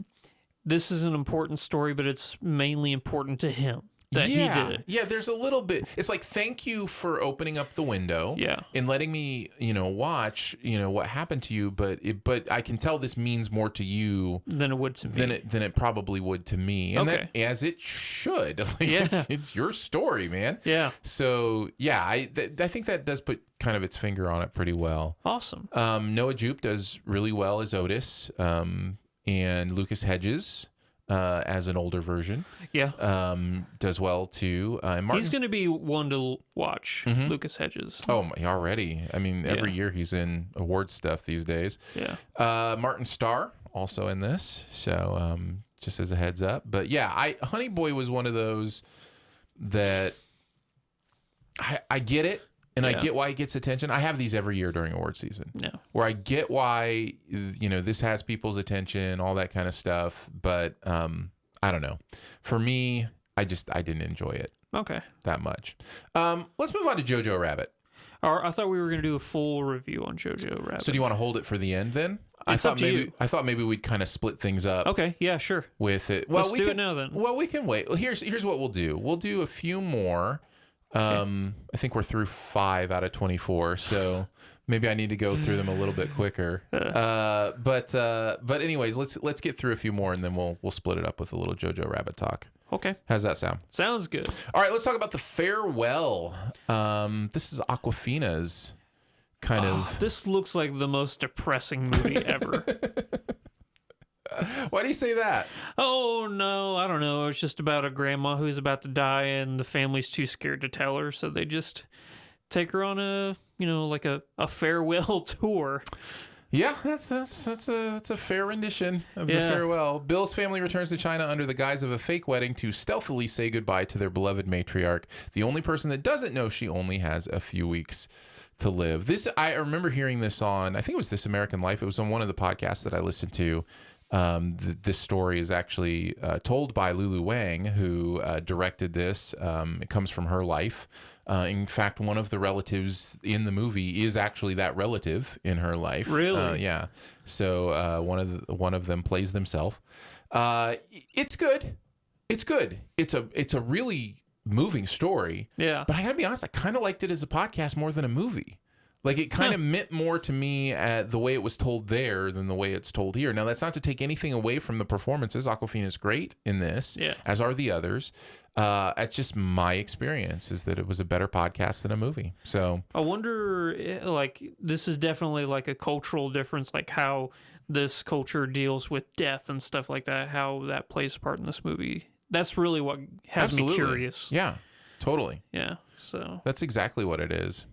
this is an important story, but it's mainly important to him? That he did it. Yeah, there's a little bit. It's like, thank you for opening up the window and letting me, watch, what happened to you. But I can tell this means more to you than it would to me. Than it probably would to me. And that, as it should. It's your story, man. Yeah. So, yeah, I think that does put kind of its finger on it pretty well. Awesome. Noah Jupe does really well as Otis. And Lucas Hedges, as an older version, does well too. And he's going to be one to watch, Lucas Hedges. Oh, already. I mean, every year he's in award stuff these days. Yeah. Martin Starr also in this, so just as a heads up. But yeah, Honey Boy was one of those that I get it. And I get why it gets attention. I have these every year during award season. Yeah. Where I get why, this has people's attention, all that kind of stuff. But I don't know. For me, I didn't enjoy it. Okay. That much. Let's move on to Jojo Rabbit. I thought we were going to do a full review on Jojo Rabbit. So do you want to hold it for the end then? I thought maybe we'd kind of split things up. Okay, yeah, sure. With it. Let's do it now then. Well, we can wait. Well, here's what we'll do. We'll do a few more. I think we're through 5 out of 24, so maybe I need to go through them a little bit quicker. But anyways, let's get through a few more and then we'll split it up with a little Jojo Rabbit talk. Okay. How's that sound? Sounds good. All right, let's talk about The Farewell. This is Awkwafina's kind of. This looks like the most depressing movie ever. Why do you say that? Oh, no, I don't know. It's just about a grandma who's about to die and the family's too scared to tell her, so they just take her on a like a farewell tour. Yeah, that's a fair rendition of the farewell. Bill's family returns to China under the guise of a fake wedding to stealthily say goodbye to their beloved matriarch, the only person that doesn't know she only has a few weeks to live. I remember hearing this on, I think it was This American Life. It was on one of the podcasts that I listened to. This story is actually told by Lulu Wang, who directed this. It comes from her life. In fact, one of the relatives in the movie is actually that relative in her life. Really? Yeah. So one of them plays themselves. It's good. It's good. It's a really moving story. Yeah. But I gotta be honest, I kind of liked it as a podcast more than a movie. Like, it kind of meant more to me the way it was told there than the way it's told here. Now, that's not to take anything away from the performances. Awkwafina's great in this, as are the others. It's just my experience is that it was a better podcast than a movie. So I wonder, this is definitely like a cultural difference, like how this culture deals with death and stuff like that, how that plays a part in this movie. That's really what has me curious. Yeah, totally. Yeah, so that's exactly what it is.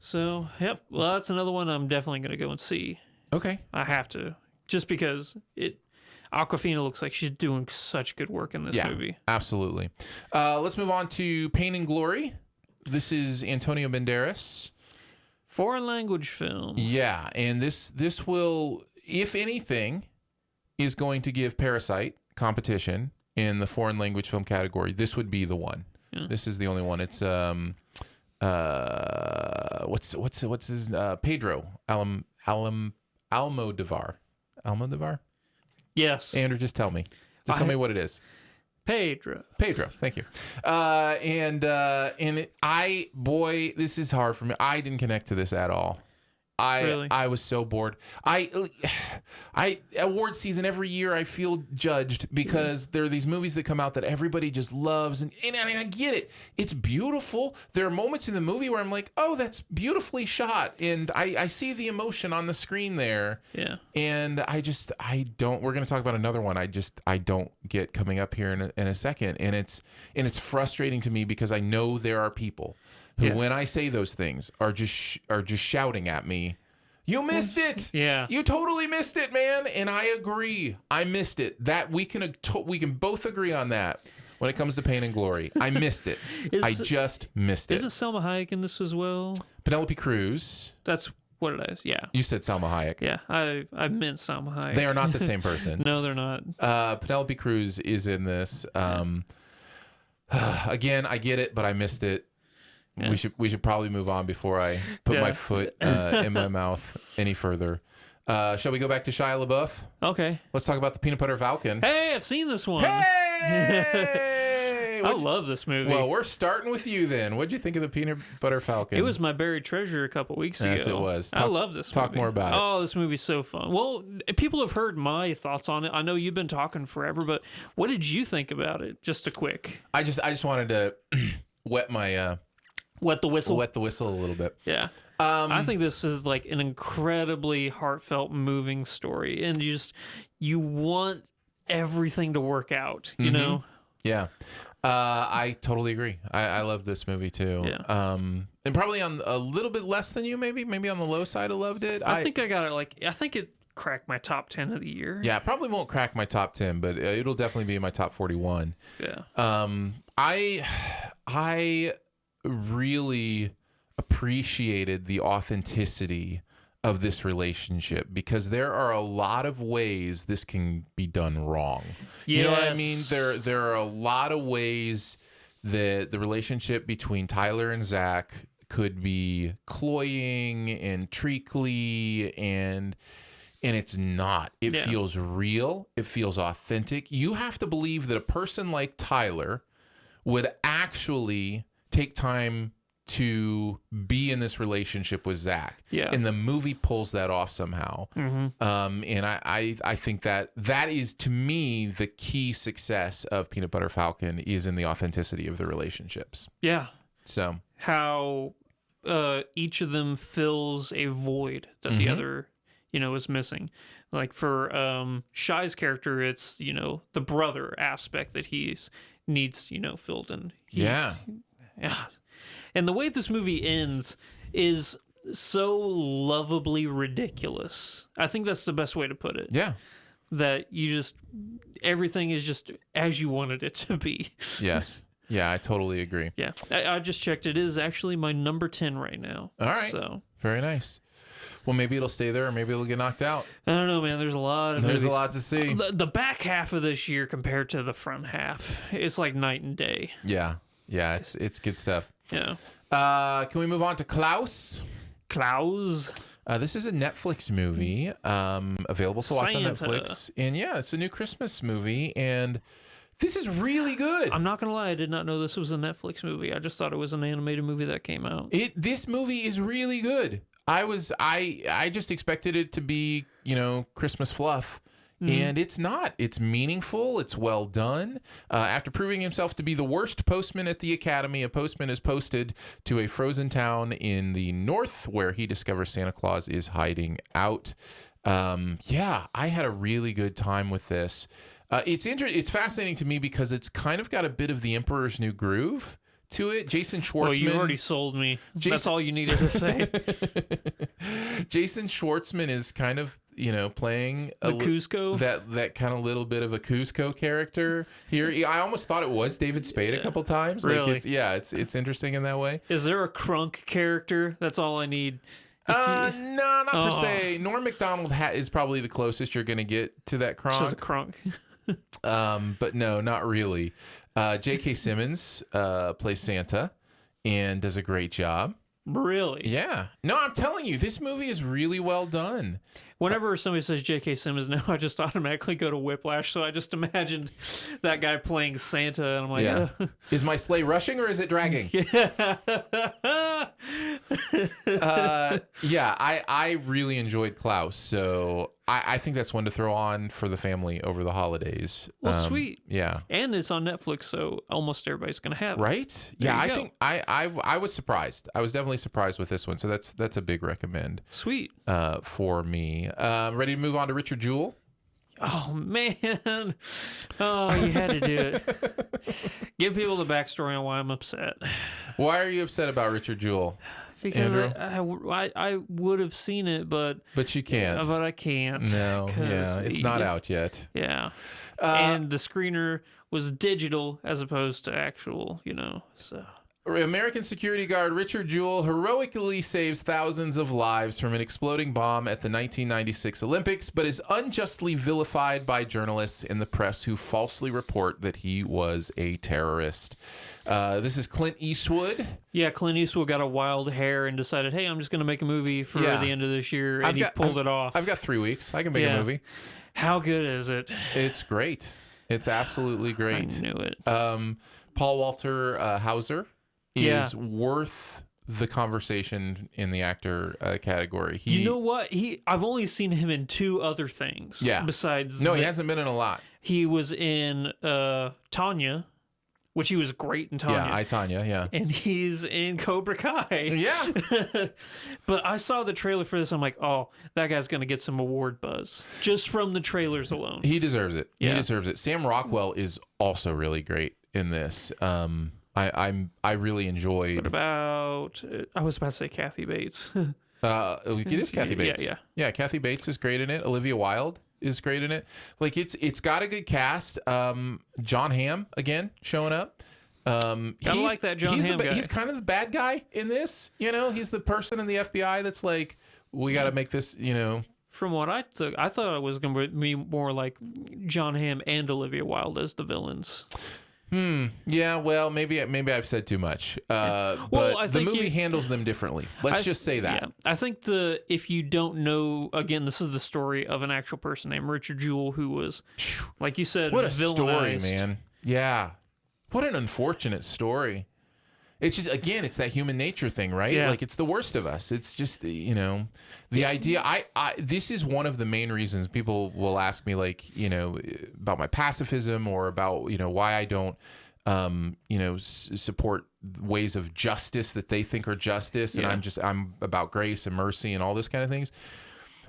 So, yep. Well, that's another one I'm definitely going to go and see. Okay. I have to. Just because Awkwafina looks like she's doing such good work in this movie. Absolutely. Let's move on to Pain and Glory. This is Antonio Banderas. Foreign language film. Yeah, and this will, if anything, is going to give Parasite competition in the foreign language film category. This would be the one. Yeah. This is the only one. It's what's his Pedro Almodovar. Almodovar? Yes. Andrew, just tell me. Tell me what it is. Pedro, thank you. This is hard for me. I didn't connect to this at all. I was so bored. I award season every year I feel judged because there are these movies that come out that everybody just loves and I get it. It's beautiful. There are moments in the movie where I'm like, oh, that's beautifully shot, and I see the emotion on the screen there. Yeah. And I don't. We're gonna talk about another one. I don't get coming up here in a second, and it's frustrating to me because I know there are people who, when I say those things, are just shouting at me, "You missed it! Yeah, you totally missed it, man!" And I agree, I missed it. That we can both agree on that. When it comes to Pain and Glory, I missed it. I just missed it. Isn't Salma Hayek in this as well? Penelope Cruz. That's what it is. Yeah. You said Salma Hayek. Yeah, I meant Salma Hayek. They are not the same person. No, they're not. Penelope Cruz is in this. Again, I get it, but I missed it. Yeah. We should probably move on before I put my foot in my mouth any further. Shall we go back to Shia LaBeouf? Okay. Let's talk about the Peanut Butter Falcon. Hey, I've seen this one. Hey! I love this movie. Well, we're starting with you then. What'd you think of the Peanut Butter Falcon? It was my buried treasure a couple weeks ago. Yes, it was. I love this movie. Talk more about it. Oh, this movie's so fun. Well, people have heard my thoughts on it. I know you've been talking forever, but what did you think about it? Just a quick. I just wanted to wet my... Wet the whistle. Wet the whistle a little bit. Yeah. I think this is like an incredibly heartfelt, moving story. And you want everything to work out, you know? Yeah. I totally agree. I love this movie too. Yeah. And probably on a little bit less than you, maybe on the low side I loved it. I think I got it I think it cracked my top 10 of the year. Yeah, probably won't crack my top 10, but it'll definitely be in my top 41. Yeah. I really appreciated the authenticity of this relationship because there are a lot of ways this can be done wrong. Yes. You know what I mean? There are a lot of ways that the relationship between Tyler and Zach could be cloying and treacly and it's not. It feels real. It feels authentic. You have to believe that a person like Tyler would actually take time to be in this relationship with Zach. Yeah. And the movie pulls that off somehow. Mm-hmm. And I think that is, to me, the key success of Peanut Butter Falcon is in the authenticity of the relationships. Yeah. So how each of them fills a void that the other, is missing. Like for Shy's character, it's, the brother aspect that needs, filled in. Yeah. And the way this movie ends is so lovably ridiculous. I think that's the best way to put it. Yeah. That everything is just as you wanted it to be. Yes. Yeah, I totally agree. Yeah. I just checked. It is actually my number 10 right now. All right. So very nice. Well, maybe it'll stay there, or maybe it'll get knocked out. I don't know, man. There's a lot of There's movies. a lot to see. The back half of this year compared to the front half, it's like night and day. Yeah. Yeah, it's good stuff. Yeah. Can we move on to Klaus? Klaus. This is a Netflix movie available to watch on Santa. Netflix. And yeah, it's a new Christmas movie. And this is really good. I'm not going to lie. I did not know this was a Netflix movie. I just thought it was an animated movie that came out. This movie is really good. I just expected it to be, Christmas fluff. And it's not. It's meaningful. It's well done. After proving himself to be the worst postman at the academy, a postman is posted to a frozen town in the north where he discovers Santa Claus is hiding out. I had a really good time with this. It's fascinating to me because it's kind of got a bit of the Emperor's New Groove to it. Jason Schwartzman. Well, you already sold me. That's all you needed to say. Jason Schwartzman is kind of, playing Cusco. That kind of little bit of a Cusco character here. I almost thought it was David Spade a couple times. Really? It's interesting in that way. Is there a Crunk character? That's all I need. No, not per se. Norm Macdonald is probably the closest you're going to get to that Kronk. So the Crunk. But no, not really. J.K. Simmons plays Santa and does a great job. Really? Yeah. No, I'm telling you, this movie is really well done. Whenever somebody says J.K. Simmons now, I just automatically go to Whiplash. So I just imagined that guy playing Santa, and I'm like, yeah. Is my sleigh rushing or is it dragging? I really enjoyed Klaus. So I think that's one to throw on for the family over the holidays. Well, sweet. Yeah. And it's on Netflix, so almost everybody's going to have it. Right? Yeah, I think I was surprised. I was definitely surprised with this one. So that's a big recommend. Sweet. For me. Ready to move on to Richard Jewell? Oh, man. Oh, you had to do it. Give people the backstory on why I'm upset. Why are you upset about Richard Jewell? Because I would have seen it, but you can't. But I can't. No, yeah, it's not out yet. Yeah, and the screener was digital as opposed to actual. So. American security guard Richard Jewell heroically saves thousands of lives from an exploding bomb at the 1996 Olympics, but is unjustly vilified by journalists in the press who falsely report that he was a terrorist. This is Clint Eastwood. Yeah, Clint Eastwood got a wild hair and decided, hey, I'm just going to make a movie for the end of this year, and he pulled it off. I've got 3 weeks. I can make a movie. How good is it? It's great. It's absolutely great. I knew it. Paul Walter Hauser is worth the conversation in the actor category. You know what? I've only seen him in 2 other things. Yeah. Besides, he hasn't been in a lot. He was in Tanya, which he was great in Tanya. Yeah, Tanya. Yeah. And he's in Cobra Kai. Yeah. But I saw the trailer for this. I'm like, oh, that guy's going to get some award buzz just from the trailers alone. He deserves it. Yeah. He deserves it. Sam Rockwell is also really great in this. I really enjoyed. What about? I was about to say Kathy Bates. It is Kathy Bates. Yeah. Kathy Bates is great in it. Olivia Wilde is great in it. Like it's got a good cast. John Hamm again showing up. I like that John Hamm guy. He's kind of the bad guy in this. He's the person in the FBI that's like, we got to make this. From what I took, I thought it was going to be more like John Hamm and Olivia Wilde as the villains. Yeah, well, maybe I've said too much. But I think the movie handles them differently. Let's just say that. Yeah. I think if you don't know, again, this is the story of an actual person named Richard Jewell who was, like you said, what a villainized. story, man. Yeah. What an unfortunate story. It's just, again, it's that human nature thing, right? Yeah. Like, it's the worst of us. It's just, the idea. This is one of the main reasons people will ask me, like, about my pacifism or about, why I don't, support ways of justice that they think are justice. And I'm about grace and mercy and all this kind of things.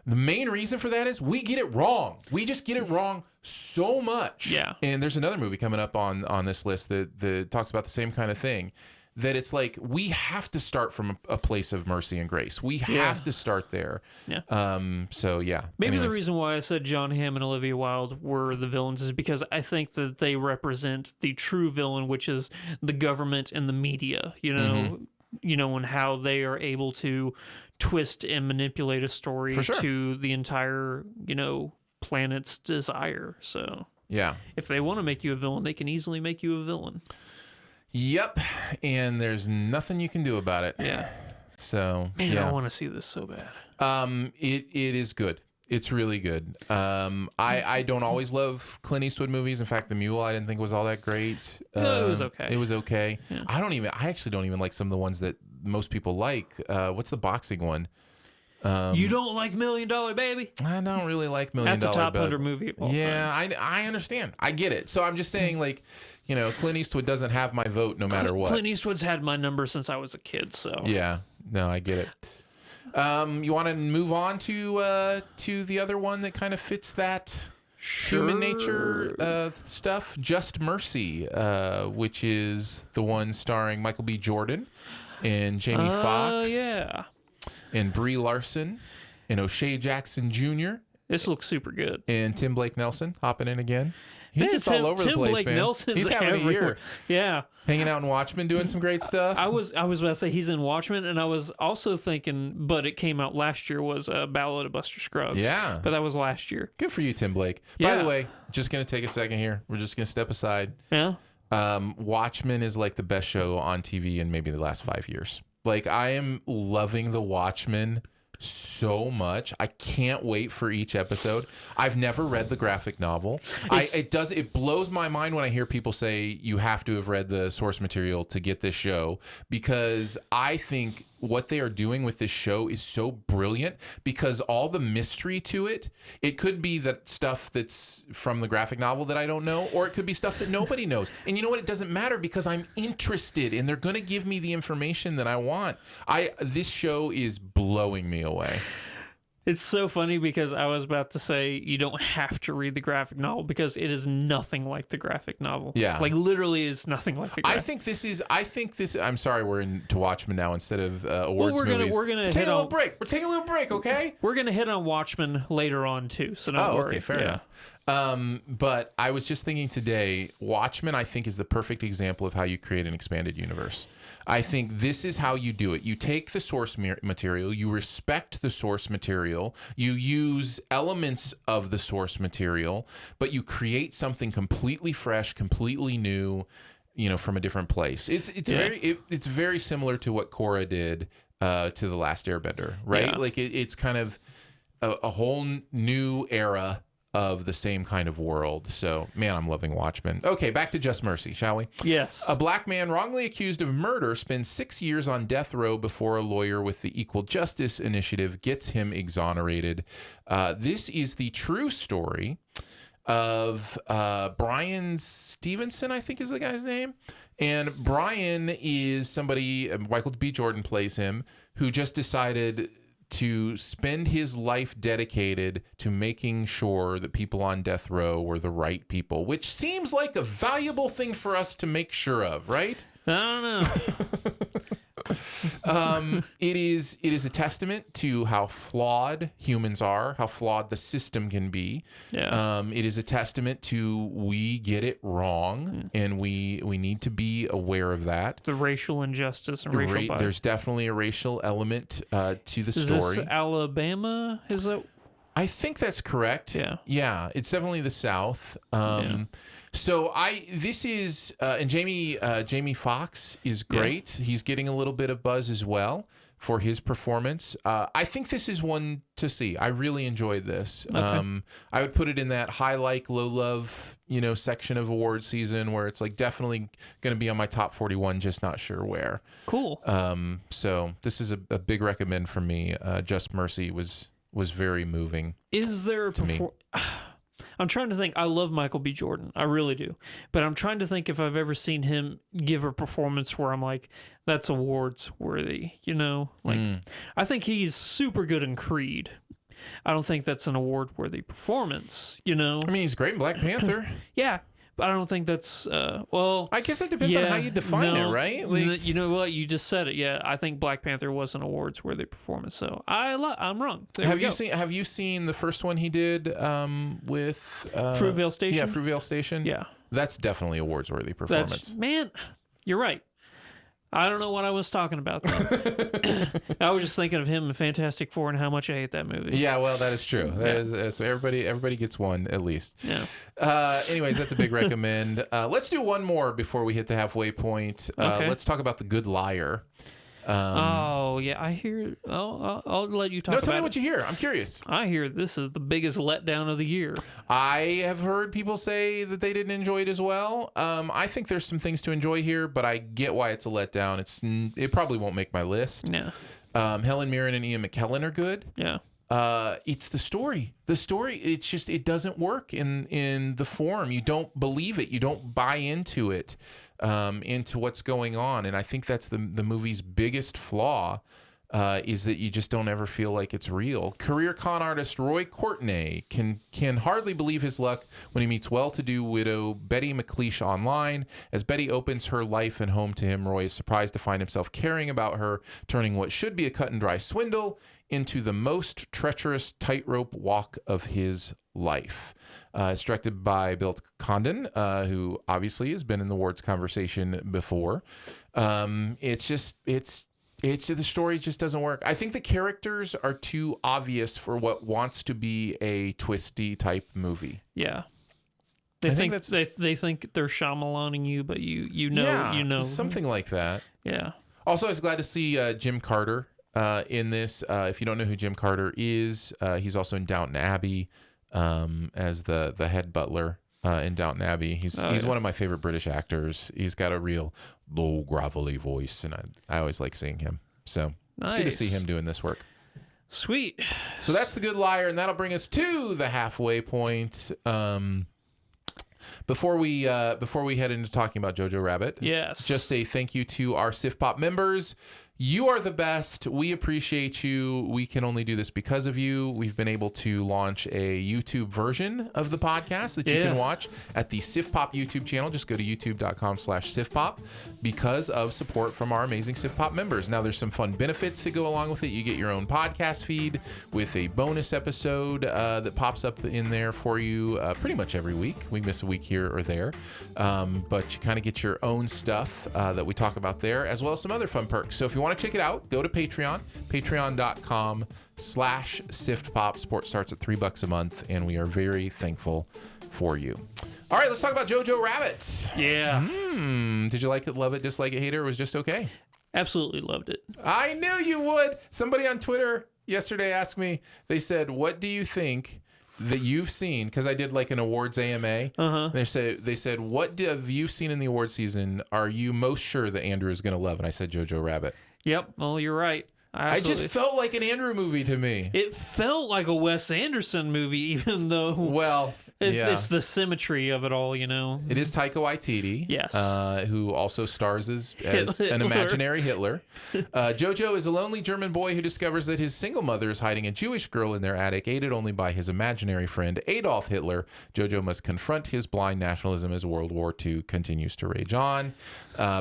The main reason for that is we get it wrong. We just get it wrong so much. Yeah. And there's another movie coming up on this list that talks about the same kind of thing. that it's like we have to start from a place of mercy and grace. We have to start there. Yeah. So yeah. Maybe Anyways. the reason why I said John Hamm and Olivia Wilde were the villains is because I think that they represent the true villain, which is the government and the media. And how they are able to twist and manipulate a story to the entire planet's desire. So yeah, if they want to make you a villain, they can easily make you a villain. Yep, and there's nothing you can do about it. Yeah. So Man, I want to see this so bad. It is good. It's really good. I don't always love Clint Eastwood movies. In fact, The Mule I didn't think was all that great. No, it was okay. It was okay. Yeah. I actually don't even like some of the ones that most people like. What's the boxing one? You don't like $1 Million Baby? I don't really like $1 Million. That's a top 100 movie of all time. I understand. I get it. So I'm just saying, like, Clint Eastwood doesn't have my vote no matter what. Clint Eastwood's had my number since I was a kid. So yeah, no, I get it. You want to move on to the other one that kind of fits that human nature stuff, Just Mercy, which is the one starring Michael B. Jordan and Jamie Foxx. Yeah. And Brie Larson and O'Shea Jackson Jr. This looks super good. And Tim Blake Nelson hopping in again. He's just all over the place, Blake man. Nelson's He's having a year. Yeah. Hanging out in Watchmen, doing some great stuff. I was about to say he's in Watchmen, and I was also thinking, but it came out last year, was Ballad of Buster Scruggs. Yeah. But that was last year. Good for you, Tim Blake. Yeah. By the way, just going to take a second here. We're just going to step aside. Yeah. Watchmen is like the best show on TV in maybe the last 5 years. Like, I am loving The Watchmen so much. I can't wait for each episode. I've never read the graphic novel. It blows my mind when I hear people say you have to have read the source material to get this show, because I think what they are doing with this show is so brilliant, because all the mystery to it could be that stuff that's from the graphic novel that I don't know, or it could be stuff that nobody knows. And you know what? It doesn't matter, because I'm interested and they're going to give me the information that I want. This show is blowing me away. It's so funny because I was about to say you don't have to read the graphic novel, because it is nothing like the graphic novel. Yeah. Like, literally it's nothing like the graphic. I think this I'm sorry we're into Watchmen now instead of awards movies. We're gonna take a little break. We're taking a little break, okay? We're going to hit on Watchmen later on too, so don't worry. Okay, fair enough. But I was just thinking today, Watchmen, I think, is the perfect example of how you create an expanded universe. I think this is how you do it. You take the source material, you respect the source material, you use elements of the source material, but you create something completely fresh, completely new, from a different place. It's very similar to what Korra did to The Last Airbender, right? Yeah. Like it's kind of a whole new era of the same kind of world. So, man, I'm loving Watchmen. Okay, back to Just Mercy, shall we? Yes. A black man wrongly accused of murder spends 6 years on death row before a lawyer with the Equal Justice Initiative gets him exonerated. This is the true story of Brian Stevenson, I think is the guy's name. And Brian is somebody, Michael B. Jordan plays him, who just decided to spend his life dedicated to making sure that people on death row were the right people, which seems like a valuable thing for us to make sure of, right? I don't know. It is a testament to how flawed humans are, how flawed the system can be. Yeah. It is a testament to we get it wrong, and we need to be aware of that. The racial injustice and racial bias. There's definitely a racial element to the story. Is this Alabama? Is that? I think that's correct. Yeah, it's definitely the South. So this is and Jamie Foxx is great. Yeah. He's getting a little bit of buzz as well for his performance. I think this is one to see. I really enjoyed this. Okay. I would put it in that high like, low love, section of award season where it's like definitely going to be on my top 41, just not sure where. Cool. So this is a big recommend from me. Just Mercy was very moving. Is there to me? I'm trying to think. I love Michael B. Jordan. I really do. But I'm trying to think if I've ever seen him give a performance where I'm like, that's awards worthy, I think he's super good in Creed. I don't think that's an award worthy performance, I mean, he's great in Black Panther. Yeah. But I don't think that's well. I guess it depends on how you define it, right? Like, you know what? You just said it. Yeah, I think Black Panther was an awards-worthy performance. So I'm wrong. There we go. Have you seen the first one he did with Fruitvale Station? Yeah, Fruitvale Station. Yeah, that's definitely awards-worthy performance. Man, you're right. I don't know what I was talking about, though. I was just thinking of him in Fantastic Four and how much I hate that movie. Yeah, well, that is true. That's everybody gets one at least. Yeah. Anyways, that's a big recommend. Let's do one more before we hit the halfway point. Okay. Let's talk about The Good Liar. Oh, yeah, I hear... I'll let you talk about it. No, tell me what you hear. I'm curious. I hear this is the biggest letdown of the year. I have heard people say that they didn't enjoy it as well. I think there's some things to enjoy here, but I get why it's a letdown. It probably won't make my list. Yeah. Helen Mirren and Ian McKellen are good. Yeah. It's the story. The story, it's just, it doesn't work in the form. You don't believe it. You don't buy into it, into what's going on. And I think that's the movie's biggest flaw, is that you just don't ever feel like it's real. Career con artist Roy Courtney can hardly believe his luck when he meets well-to-do widow Betty McLeish online. As Betty opens her life and home to him, Roy is surprised to find himself caring about her, turning what should be a cut-and-dry swindle into the most treacherous tightrope walk of his life. It's directed by Bill Condon, who obviously has been in the awards conversation before. The story just doesn't work. I think the characters are too obvious for what wants to be a twisty type movie. Yeah. They think they're Shyamalaning you, but you know something like that. Yeah. Also, I was glad to see Jim Carter in this. If you don't know who Jim Carter is, he's also in Downton Abbey as the head butler in Downton Abbey. He's one of my favorite British actors. He's got a real low, gravelly voice, and I always like seeing him. So it's good to see him doing this work. Sweet. So that's The Good Liar, and that'll bring us to the halfway point. Before we head into talking about Jojo Rabbit, yes, just a thank you to our SiftPop members. You are the best. We appreciate you. We can only do this because of you. We've been able to launch a YouTube version of the podcast that you can watch at the SiftPop YouTube channel. Just go to youtube.com/SiftPop because of support from our amazing SiftPop members. Now, there's some fun benefits that go along with it. You get your own podcast feed with a bonus episode that pops up in there for you pretty much every week. We miss a week here or there. But you kind of get your own stuff that we talk about there, as well as some other fun perks. So if you want to check it out, go to Patreon, patreon.com/SiftPop. Support starts at $3 a month, and we are very thankful for you. All right, let's talk about Jojo Rabbit. Yeah. Did you like it, love it, dislike it, hate it, or was it just okay? Absolutely loved it. I knew you would. Somebody on Twitter yesterday asked me, they said, what do you think that you've seen, because I did like an awards AMA. They said, what have you seen in the award season are you most sure that Andrew is going to love? And I said Jojo Rabbit. Yep. Well, you're right. I just felt like an Andrew movie to me. It felt like a Wes Anderson movie, even though it's the symmetry of it all, you know. It is Taika Waititi, yes, who also stars as an imaginary Hitler. Jojo is a lonely German boy who discovers that his single mother is hiding a Jewish girl in their attic, aided only by his imaginary friend Adolf Hitler. Jojo must confront his blind nationalism as World War II continues to rage on.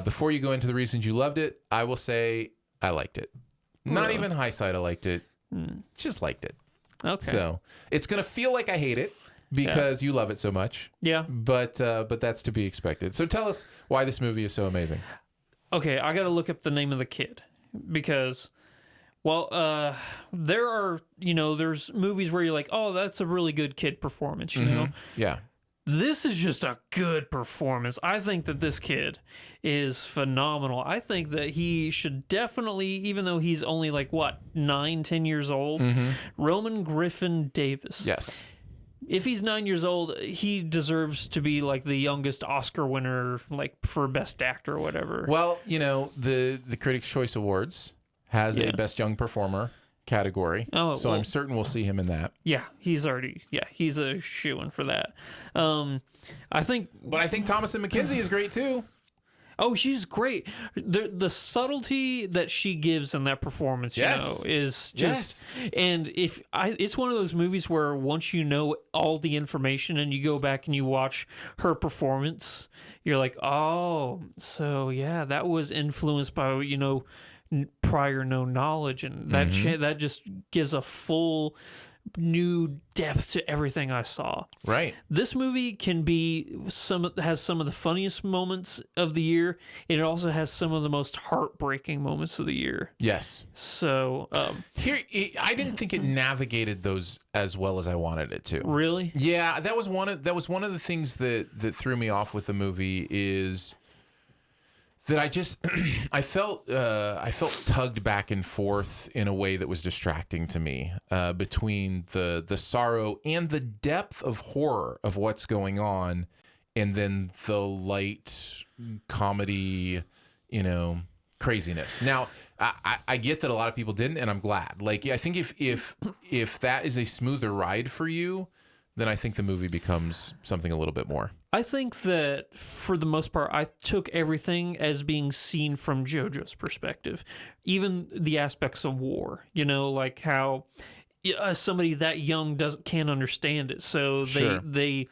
Before you go into the reasons you loved it, I will say I liked it. Not even high side, I liked it. Just liked it. Okay. So it's going to feel like I hate it because you love it so much. Yeah. But that's to be expected. So tell us why this movie is so amazing. Okay, I got to look up the name of the kid because, there are, there's movies where you're like, oh, that's a really good kid performance, you know? Yeah. This is just a good performance. I think that this kid is phenomenal. I think that he should definitely, even though he's only 9-10 years old, Roman Griffin Davis. Yes. If he's 9 years old, he deserves to be the youngest Oscar winner, for Best Actor or whatever. Well, the Critics' Choice Awards has a Best Young Performer category. So I'm certain we'll see him in that. Yeah, he's a shoo-in for that. I think Thomasin McKenzie is great too. Oh, she's great. The subtlety that she gives in that performance, Yes. is just. And it's one of those movies where once you know all the information and you go back and you watch her performance, you're like, oh, so yeah, that was influenced by prior known knowledge, and that just gives a full new depth to everything I saw. Right. This movie has some of the funniest moments of the year, and it also has some of the most heartbreaking moments of the year. Yes. So I didn't think it navigated those as well as I wanted it to. really, Yeah, that was one of the things that threw me off with the movie is that I felt tugged back and forth in a way that was distracting to me between the sorrow and the depth of horror of what's going on, and then the light comedy, craziness. Now, I get that a lot of people didn't, and I'm glad. Like, I think if that is a smoother ride for you, then I think the movie becomes something a little bit more. I think that for the most part, I took everything as being seen from JoJo's perspective, even the aspects of war. Like how somebody that young can't understand it, so they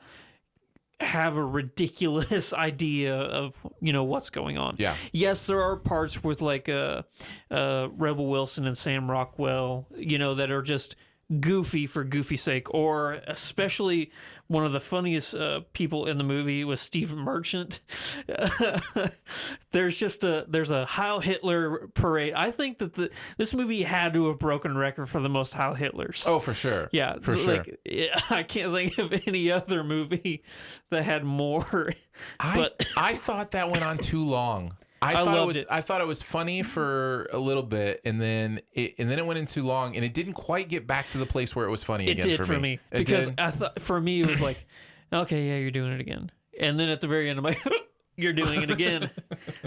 have a ridiculous idea of what's going on. Yeah. Yes, there are parts with like Rebel Wilson and Sam Rockwell, that are just goofy for goofy's sake, or especially one of the funniest people in the movie was Stephen Merchant. There's a Heil Hitler parade. I think that this movie had to have broken record for the most Heil Hitlers. Oh, for sure. Yeah, for sure. I can't think of any other movie that had more. I thought that went on too long. I thought it was funny for a little bit, and then it went in too long, and it didn't quite get back to the place where it was funny again for me. Because I thought for me it was like, okay, yeah, you're doing it again, and then at the very end I'm like, you're doing it again.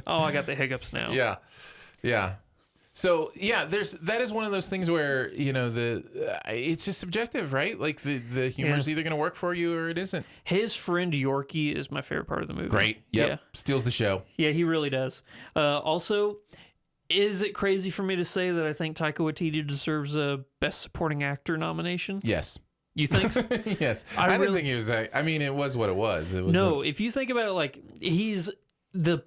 Oh, I got the hiccups now. Yeah. So yeah, that is one of those things where it's just subjective, right? Like the humor is either going to work for you or it isn't. His friend Yorkie is my favorite part of the movie. Great, yep. Yeah, Steals the show. Yeah, he really does. Also, is it crazy for me to say that I think Taika Waititi deserves a Best Supporting Actor nomination? Yes. You think so? Yes. I didn't think he was. I mean, it was what it was. If you think about it, like he's the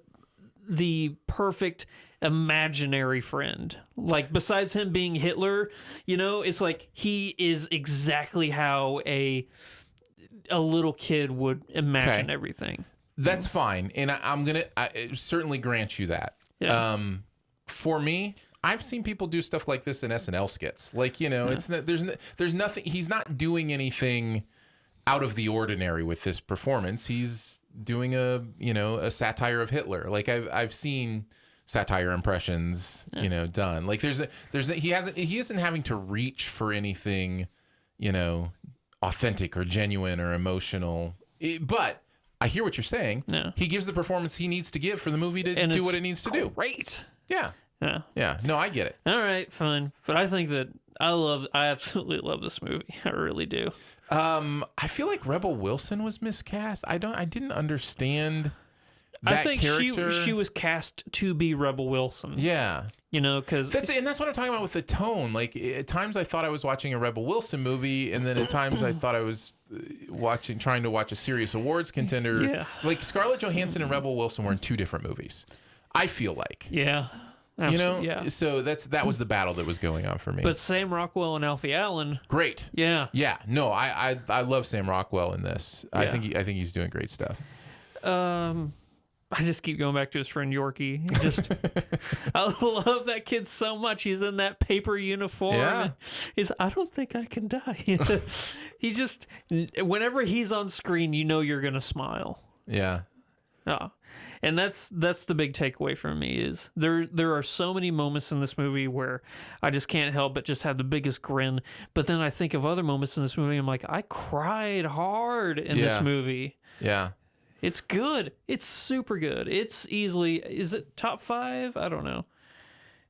perfect imaginary friend. Like besides him being Hitler, it's like he is exactly how a little kid would imagine everything. That's fine, and I'm gonna certainly grant you that. Yeah. For me, I've seen people do stuff like this in SNL skits. Like it's not, there's nothing. He's not doing anything out of the ordinary with this performance. He's doing a satire of Hitler. Like I've seen satire impressions, done. Like he isn't having to reach for anything, authentic or genuine or emotional. But I hear what you're saying. Yeah. He gives the performance he needs to give for the movie to do what it needs to do. Great. Yeah. Yeah. No, I get it. All right, fine. But I think that I absolutely love this movie. I really do. I feel like Rebel Wilson was miscast. I didn't understand that I think character. she was cast to be Rebel Wilson. Yeah. Because that's what I'm talking about with the tone. Like at times I thought I was watching a Rebel Wilson movie, and then at times I thought I was trying to watch a serious awards contender. Yeah. Like Scarlett Johansson and Rebel Wilson were in two different movies. I feel like. Yeah. Absolutely. Yeah. So that was the battle that was going on for me. But Sam Rockwell and Alfie Allen. Great. Yeah. Yeah. No, I love Sam Rockwell in this. Yeah. I think he's doing great stuff. I just keep going back to his friend Yorkie. I love that kid so much. He's in that paper uniform. Yeah. I don't think I can die. He just, whenever he's on screen, you're going to smile. Yeah. Oh. And that's the big takeaway from me is there are so many moments in this movie where I just can't help but just have the biggest grin. But then I think of other moments in this movie. I'm like, I cried hard in this movie. Yeah. It's good. It's super good. It's easily, is it top 5? I don't know.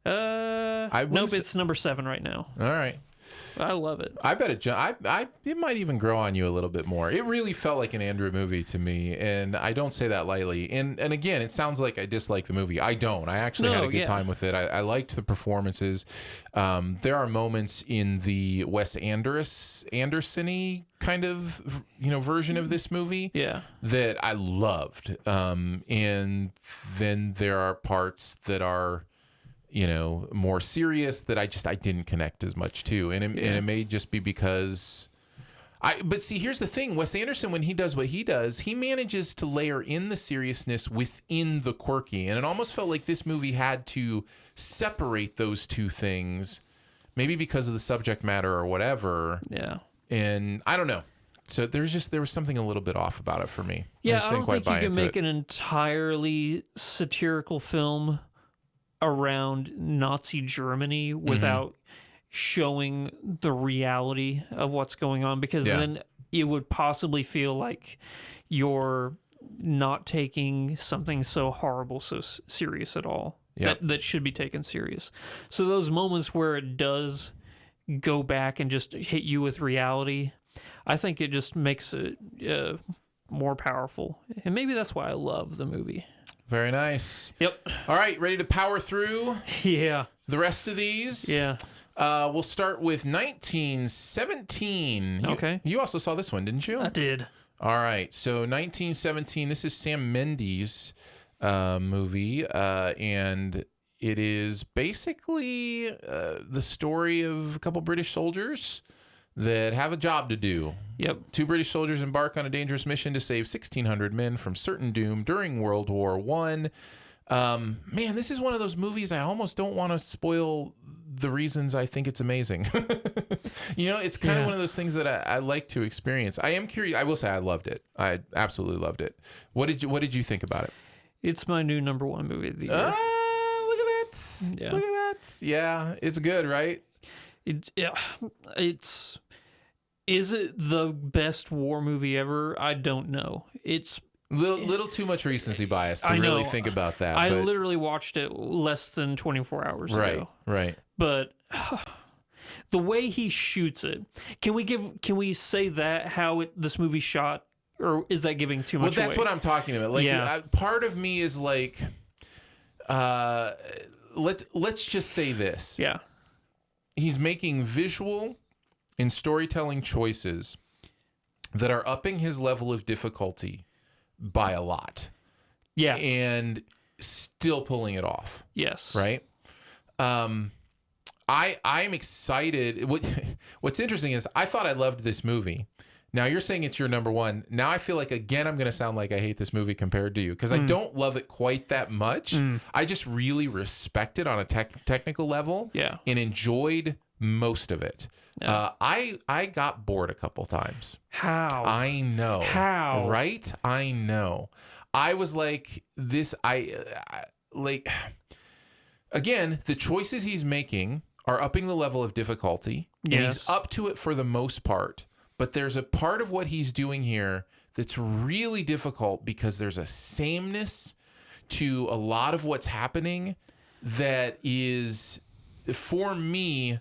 Nope, it's number 7 right now. All right. I love it. I bet it might even grow on you a little bit more. It really felt like an Andrew movie to me, and I don't say that lightly. And again, it sounds like I dislike the movie. I don't. I actually had a good time with it. I liked the performances. There are moments in the Wes Anderson-y kind of version of this movie that I loved. And then there are parts that are more serious that I didn't connect as much to. And it may just be because but see, here's the thing. Wes Anderson, when he does what he does, he manages to layer in the seriousness within the quirky. And it almost felt like this movie had to separate those two things, maybe because of the subject matter or whatever. Yeah. And I don't know. So there was something a little bit off about it for me. Yeah, I don't think you can make an entirely satirical film around Nazi Germany without showing the reality of what's going on, because then it would possibly feel like you're not taking something so horrible so serious at all. That should be taken serious. So those moments where it does go back and just hit you with reality, I think it just makes it more powerful. And maybe that's why I love the movie. Very nice. Yep. All right, ready to power through the rest of these? Yeah. We'll start with 1917. Okay. You also saw this one, didn't you? I did. All right. So 1917, this is Sam Mendes' movie, and it is basically the story of a couple British soldiers that have a job to do. Yep. 2 British soldiers embark on a dangerous mission to save 1,600 men from certain doom during World War I. Man, this is one of those movies I almost don't want to spoil the reasons I think it's amazing. It's kind of one of those things that I like to experience. I am curious. I will say I loved it. I absolutely loved it. What did you think about it? It's my new #1 movie of the year. Look at that. Yeah. Look at that. Yeah, it's good, right? Is it the best war movie ever? I don't know. It's little too much recency bias to really think about that. I literally watched it less than 24 hours ago. Right. But the way he shoots it, can we say that how this movie shot, or is that giving too much away? Well, that's what I'm talking about. Like, part of me is like, let's just say this. Yeah. He's making visual and storytelling choices that are upping his level of difficulty by a lot. Yeah. And still pulling it off. Yes. Right? I'm excited. What's interesting is I thought I loved this movie. Now you're saying it's your '1. Now I feel like, again, I'm going to sound like I hate this movie compared to you, because I don't love it quite that much. I just really respect it on a technical level and enjoyed most of it. Yeah. I got bored a couple times. How? I know. How? Right? I know. I was like this. Again, the choices he's making are upping the level of difficulty. And he's up to it for the most part. But there's a part of what he's doing here that's really difficult, because there's a sameness to a lot of what's happening that is, for me,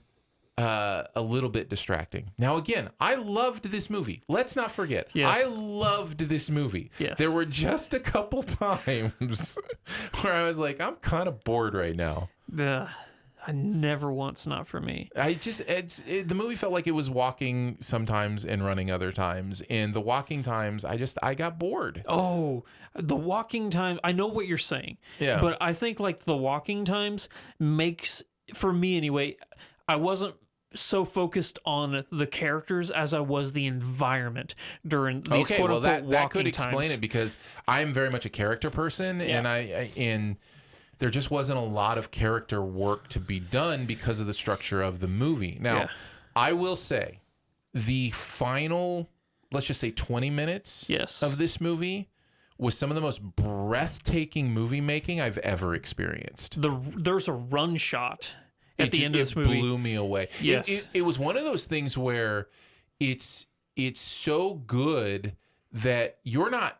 a little bit distracting. Now, again, I loved this movie. Let's not forget. Yes. I loved this movie. Yes. There were just a couple times where I was like, I'm kind of bored right now. I never once, not for me. The movie felt like it was walking sometimes and running other times. And the walking times, I got bored. Oh, the walking time. I know what you're saying. Yeah. But I think like the walking times makes, for me anyway, I wasn't so focused on the characters as I was the environment during these quote unquote that could walking explain times. it, because I'm very much a character person, and there just wasn't a lot of character work to be done because of the structure of the movie. Now, I will say the final, let's just say 20 minutes of this movie was some of the most breathtaking movie making I've ever experienced. There's a run shot at the end of this movie. It blew me away. Yes. It was one of those things where it's so good that you're not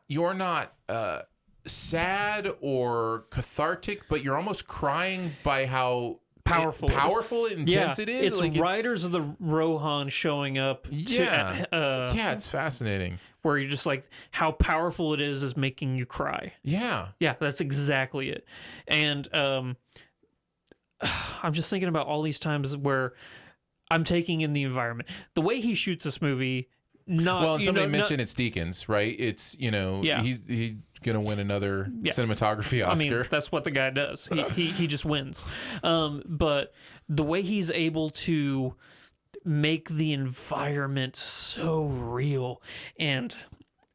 sad or cathartic, but you're almost crying by how powerful. intense it is. It's like Riders of the Rohan showing up. Yeah, it's fascinating. Where you're just like, how powerful it is making you cry. Yeah. Yeah, that's exactly it. And I'm just thinking about all these times where I'm taking in the environment. The way he shoots this movie, somebody mentioned it's Deakins, right? It's, he's gonna win another cinematography Oscar. I mean, that's what the guy does. He just wins. But the way he's able to make the environment so real and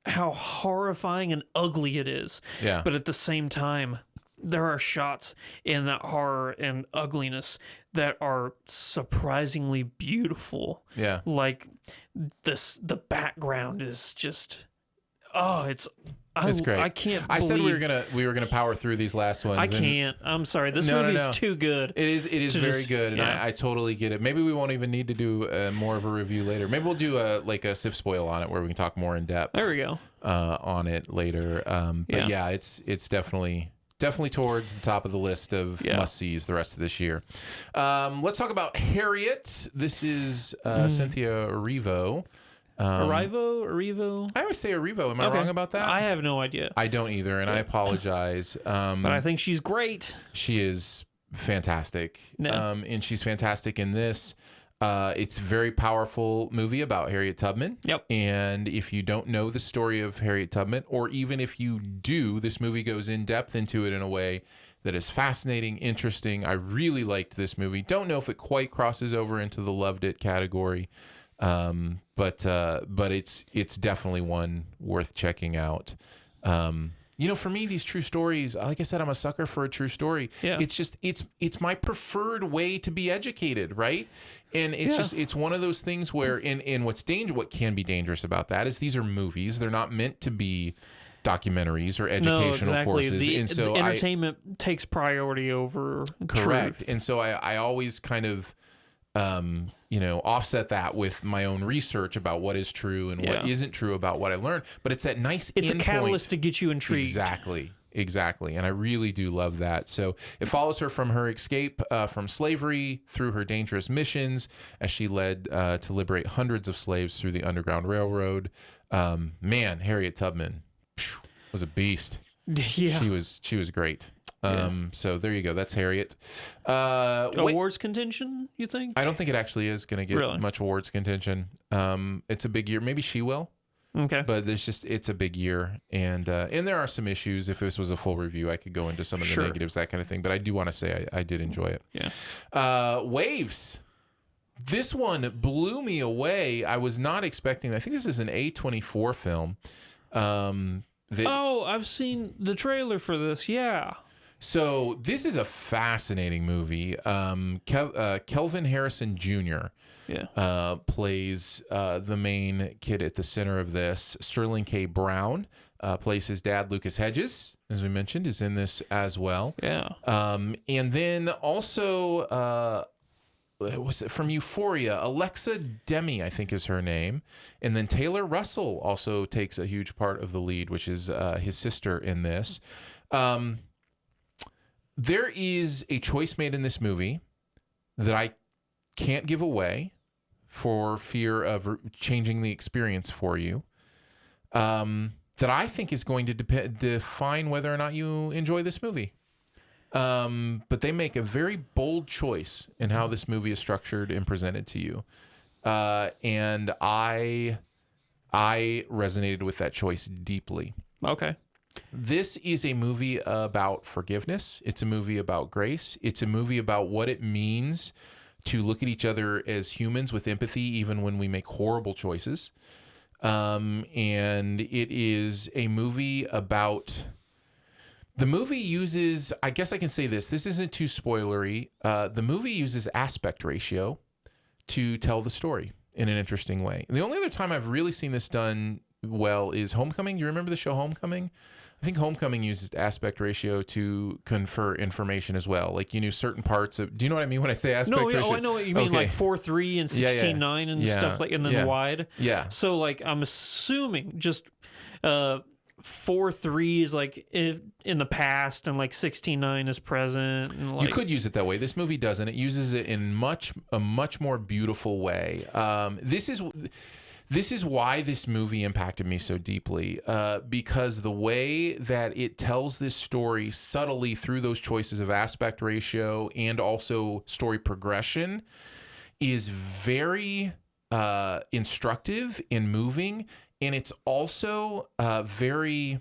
how horrifying and ugly it is. Yeah. But at the same time, there are shots in that horror and ugliness that are surprisingly beautiful. Yeah. Like the background is just it's great. I can't I said believe we were gonna power through these last ones. I can't. I'm sorry. This movie's too good. It is very good, and I totally get it. Maybe we won't even need to do more of a review later. Maybe we'll do a Sif spoil on it where we can talk more in depth. There we go. On it later. But it's definitely towards the top of the list of must-sees the rest of this year. Let's talk about Harriet. This is Cynthia Erivo. Arrivo? I always say Erivo. Am I wrong about that? I have no idea. I don't either, and I apologize. But I think she's great. She is fantastic. And she's fantastic in this. It's a very powerful movie about Harriet Tubman. Yep. And if you don't know the story of Harriet Tubman, or even if you do, this movie goes in depth into it in a way that is fascinating, interesting. I really liked this movie. Don't know if it quite crosses over into the loved it category. But it's definitely one worth checking out. For me, these true stories, like I said, I'm a sucker for a true story. Yeah. It's just, it's my preferred way to be educated. Right. And it's one of those things where, what can be dangerous about that is these are movies. They're not meant to be documentaries or educational courses. The, and so entertainment takes priority over correct. truth. And so I always kind of, offset that with my own research about what is true and what isn't true about what I learned. But it's that nice It's a catalyst to get you intrigued. Exactly. And I really do love that. So it follows her from her escape from slavery through her dangerous missions as she led to liberate hundreds of slaves through the Underground Railroad. Harriet Tubman was a beast. Yeah. She was great. So there you go. That's Harriet. Awards contention, you think? I don't think it actually is going to get much awards contention. It's a big year. Maybe she will. Okay. But it's a big year. And there are some issues. If this was a full review, I could go into some of the negatives, that kind of thing. But I do want to say I did enjoy it. Yeah. Waves. This one blew me away. I was not expecting. I think this is an A24 film. I've seen the trailer for this. Yeah. So this is a fascinating movie. Kelvin Harrison Jr. Plays the main kid at the center of this. Sterling K. Brown plays his dad, Lucas Hedges, as we mentioned, is in this as well. Yeah. And then also, was it from Euphoria? Alexa Demi, I think is her name. And then Taylor Russell also takes a huge part of the lead, which is his sister in this. There is a choice made in this movie that I can't give away for fear of changing the experience for you, that I think is going to define whether or not you enjoy this movie. But they make a very bold choice in how this movie is structured and presented to you. And I resonated with that choice deeply. Okay. This is a movie about forgiveness. It's a movie about grace. It's a movie about what it means to look at each other as humans with empathy, even when we make horrible choices. And it is a movie about... The movie uses... I guess I can say this. This isn't too spoilery. The movie uses aspect ratio to tell the story in an interesting way. The only other time I've really seen this done well is Homecoming. You remember the show Homecoming? I think Homecoming uses aspect ratio to confer information as well. Like, certain parts of... Do you know what I mean when I say aspect ratio? No, I know what you mean. Okay. Like 4:3 and 16:9 and stuff like... And then wide. Yeah. So, I'm assuming just... 4-3 is like in the past and like 16-9 is present. And like, you could use it that way. This movie doesn't. It uses it in a much more beautiful way. This is why this movie impacted me so deeply, because the way that it tells this story subtly through those choices of aspect ratio and also story progression is very instructive and moving. And it's also very...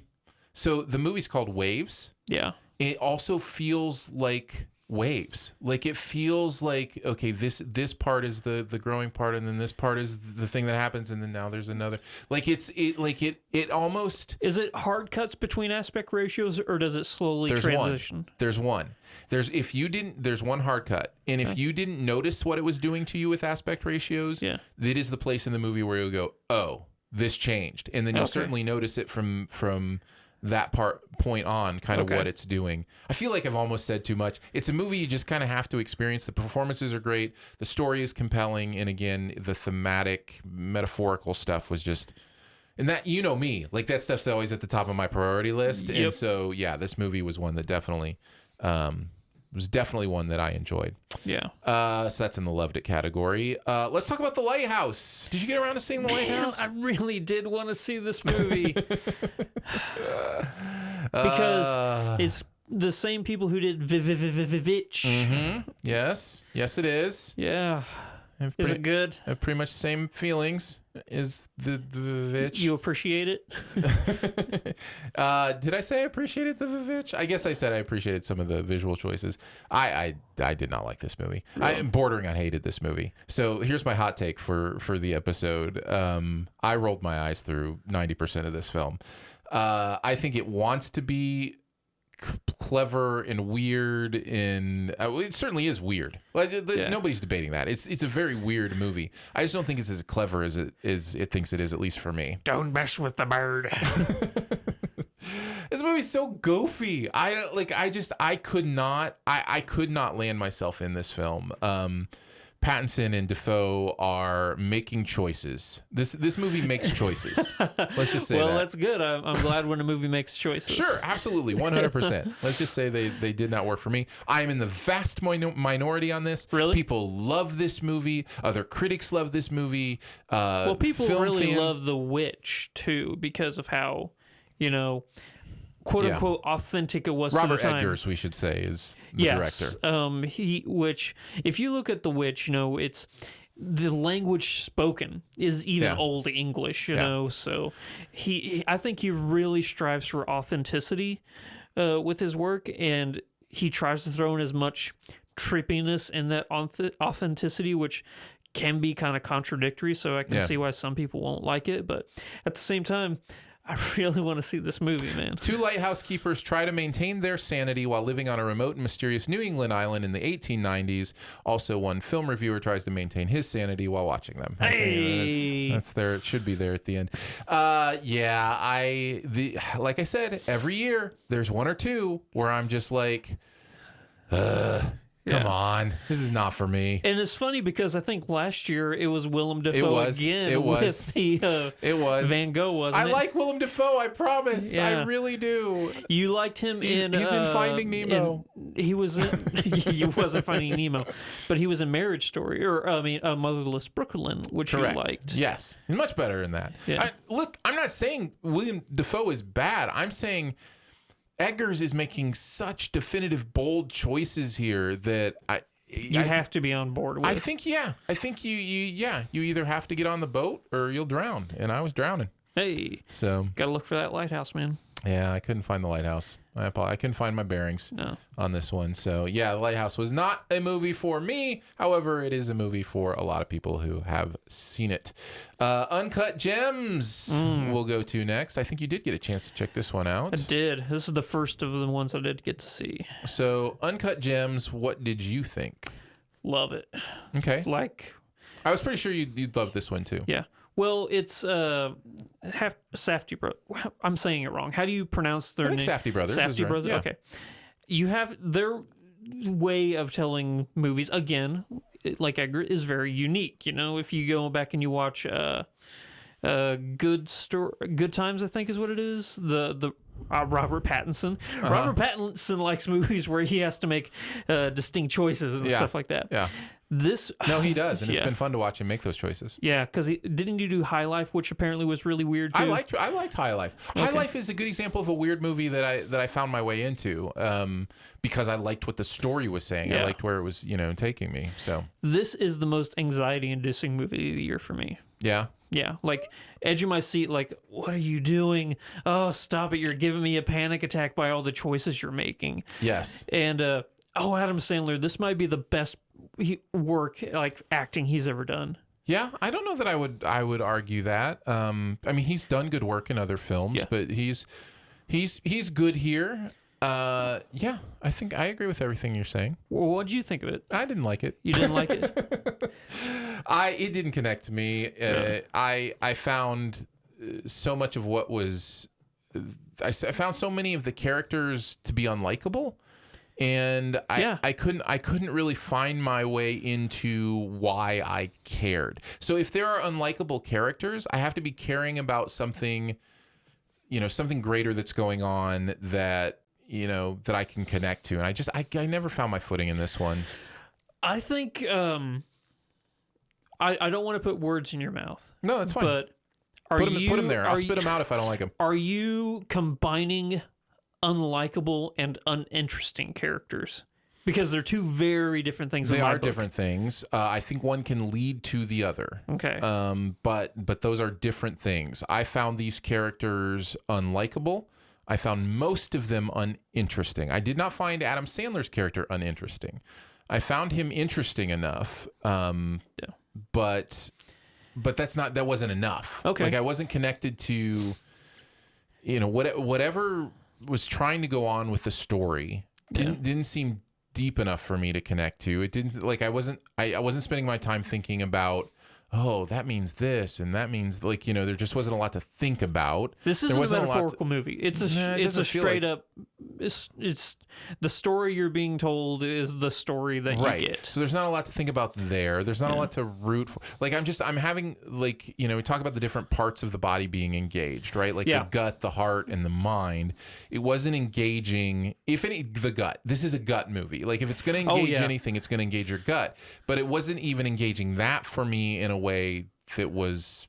So the movie's called Waves. Yeah. It also feels like waves. Like it feels like, okay, this part is the growing part, and then this part is the thing that happens, and then now there's another. Like it almost... Is it hard cuts between aspect ratios, or does it slowly transition? There's one. There's one hard cut. And if you didn't notice what it was doing to you with aspect ratios, it is the place in the movie where you'll go, oh, this changed. And then you'll certainly notice it from that point on, kind of what it's doing. I feel like I've almost said too much. It's a movie you just kind of have to experience. The performances are great. The story is compelling. And again, the thematic, metaphorical stuff was just... And that, you know me, like that stuff's always at the top of my priority list. Yep. And so, yeah, this movie was one that definitely... was definitely one that I enjoyed. Yeah. So that's in the loved it category. Let's talk about The Lighthouse. Did you get around to seeing The Lighthouse? I really did want to see this movie. Because it's the same people who did Vivitch. Mm-hmm. Yes. Yes, it is. Yeah. Is it good? I have pretty much the same feelings as the Vivitch. You appreciate it? Did I say I appreciated the Vivitch? I guess I said I appreciated some of the visual choices. I did not like this movie. Really? I am bordering on hated this movie. So here's my hot take for the episode. I rolled my eyes through 90% of this film. I think it wants to be clever and weird, and it certainly is weird. Nobody's debating that. It's a very weird movie. I just don't think it's as clever as it thinks it is, at least for me. Don't mess with the bird. This movie's so goofy. I could not land myself in this film. Pattinson and Dafoe are making choices. This movie makes choices. Let's just say that. Well, that's good. I'm glad when a movie makes choices. Sure, absolutely, 100%. Let's just say they did not work for me. I am in the vast minority on this. Really? People love this movie. Other critics love this movie. Well, people really fans love The Witch, too, because of how, quote unquote authentic it was. Robert to the time. Eggers, we should say, is the director. Which if you look at The Witch, it's the language spoken is even Old English, so I think he really strives for authenticity with his work, and he tries to throw in as much trippiness in that authenticity, which can be kind of contradictory, so I can see why some people won't like it, but at the same time, I really want to see this movie, man. Two lighthouse keepers try to maintain their sanity while living on a remote and mysterious New England island in the 1890s. Also, one film reviewer tries to maintain his sanity while watching them. Hey! That's there. It should be there at the end. Like I said, every year there's one or two where I'm just like, come on, this is not for me. And it's funny because I think last year it was Willem Dafoe again with the Van Gogh, wasn't it? I like Willem Dafoe, I promise. Yeah. I really do. You liked him he's in Finding Nemo. He was in, he wasn't Finding Nemo, but he was in Marriage Story, or Motherless Brooklyn, which Correct. you liked. Yes, he's much better in that. Yeah. I'm not saying Willem Dafoe is bad. I'm saying Eggers is making such definitive, bold choices here that you have to be on board with. I think you either have to get on the boat or you'll drown, and I was drowning. Hey, so gotta look for that lighthouse, man. Yeah, I couldn't find the lighthouse. I couldn't find my bearings on this one. So yeah, The Lighthouse was not a movie for me. However, it is a movie for a lot of people who have seen it. Uncut Gems we'll go to next. I think you did get a chance to check this one out. I did. This is the first of the ones I did get to see. So Uncut Gems, what did you think? Love it. Okay. I was pretty sure you'd love this one too. Yeah. Well, it's Safdie Brothers. I'm saying it wrong. How do you pronounce their name? Safdie Brothers. Safdie right. Brothers. Yeah. Okay. You have their way of telling movies. Again, like Edgar, is very unique. If you go back and you watch Good Times, I think is what it is. The Robert Pattinson. Robert Pattinson likes movies where he has to make distinct choices and stuff like that. Yeah. No, he does, and it's been fun to watch him make those choices. Yeah, because didn't you do High Life, which apparently was really weird too? I liked High Life. Okay. High Life is a good example of a weird movie that I found my way into because I liked what the story was saying. I liked where it was taking me. So this is the most anxiety-inducing movie of the year for me. Yeah. Yeah, like edge of my seat, like, what are you doing? Oh, stop it. You're giving me a panic attack by all the choices you're making. Yes. And, Adam Sandler, this might be the best work, like, acting he's ever done. Yeah, I don't know that I would argue that. I mean, he's done good work in other films, but he's good here. Yeah, I think I agree with everything you're saying. Well, what did you think of it? I didn't like it. You didn't like it? It didn't connect to me. I found so much of what was. I found so many of the characters to be unlikable, and I couldn't really find my way into why I cared. So if there are unlikable characters, I have to be caring about something, something greater that's going on that that I can connect to, and I never found my footing in this one. I think I don't want to put words in your mouth. No, that's fine. But put them there. I'll spit them out if I don't like them. Are you combining unlikable and uninteresting characters? Because they're two very different things. They are different things. I think one can lead to the other. Okay. But those are different things. I found these characters unlikable. I found most of them uninteresting. I did not find Adam Sandler's character uninteresting. I found him interesting enough. But that wasn't enough. Okay. Like I wasn't connected to, whatever was trying to go on with the story didn't seem deep enough for me to connect to. It didn't I wasn't spending my time thinking about, oh, that means this and that means there just wasn't a lot to think about. This isn't a metaphorical movie. It's a straight up. It's the story you're being told is the story that you get. So there's not a lot to think about there. There's not a lot to root for. I'm having we talk about the different parts of the body being engaged, right? The gut, the heart, and the mind. It wasn't engaging. If any, the gut. This is a gut movie. If it's going to engage anything, it's going to engage your gut. But it wasn't even engaging that for me in a way that was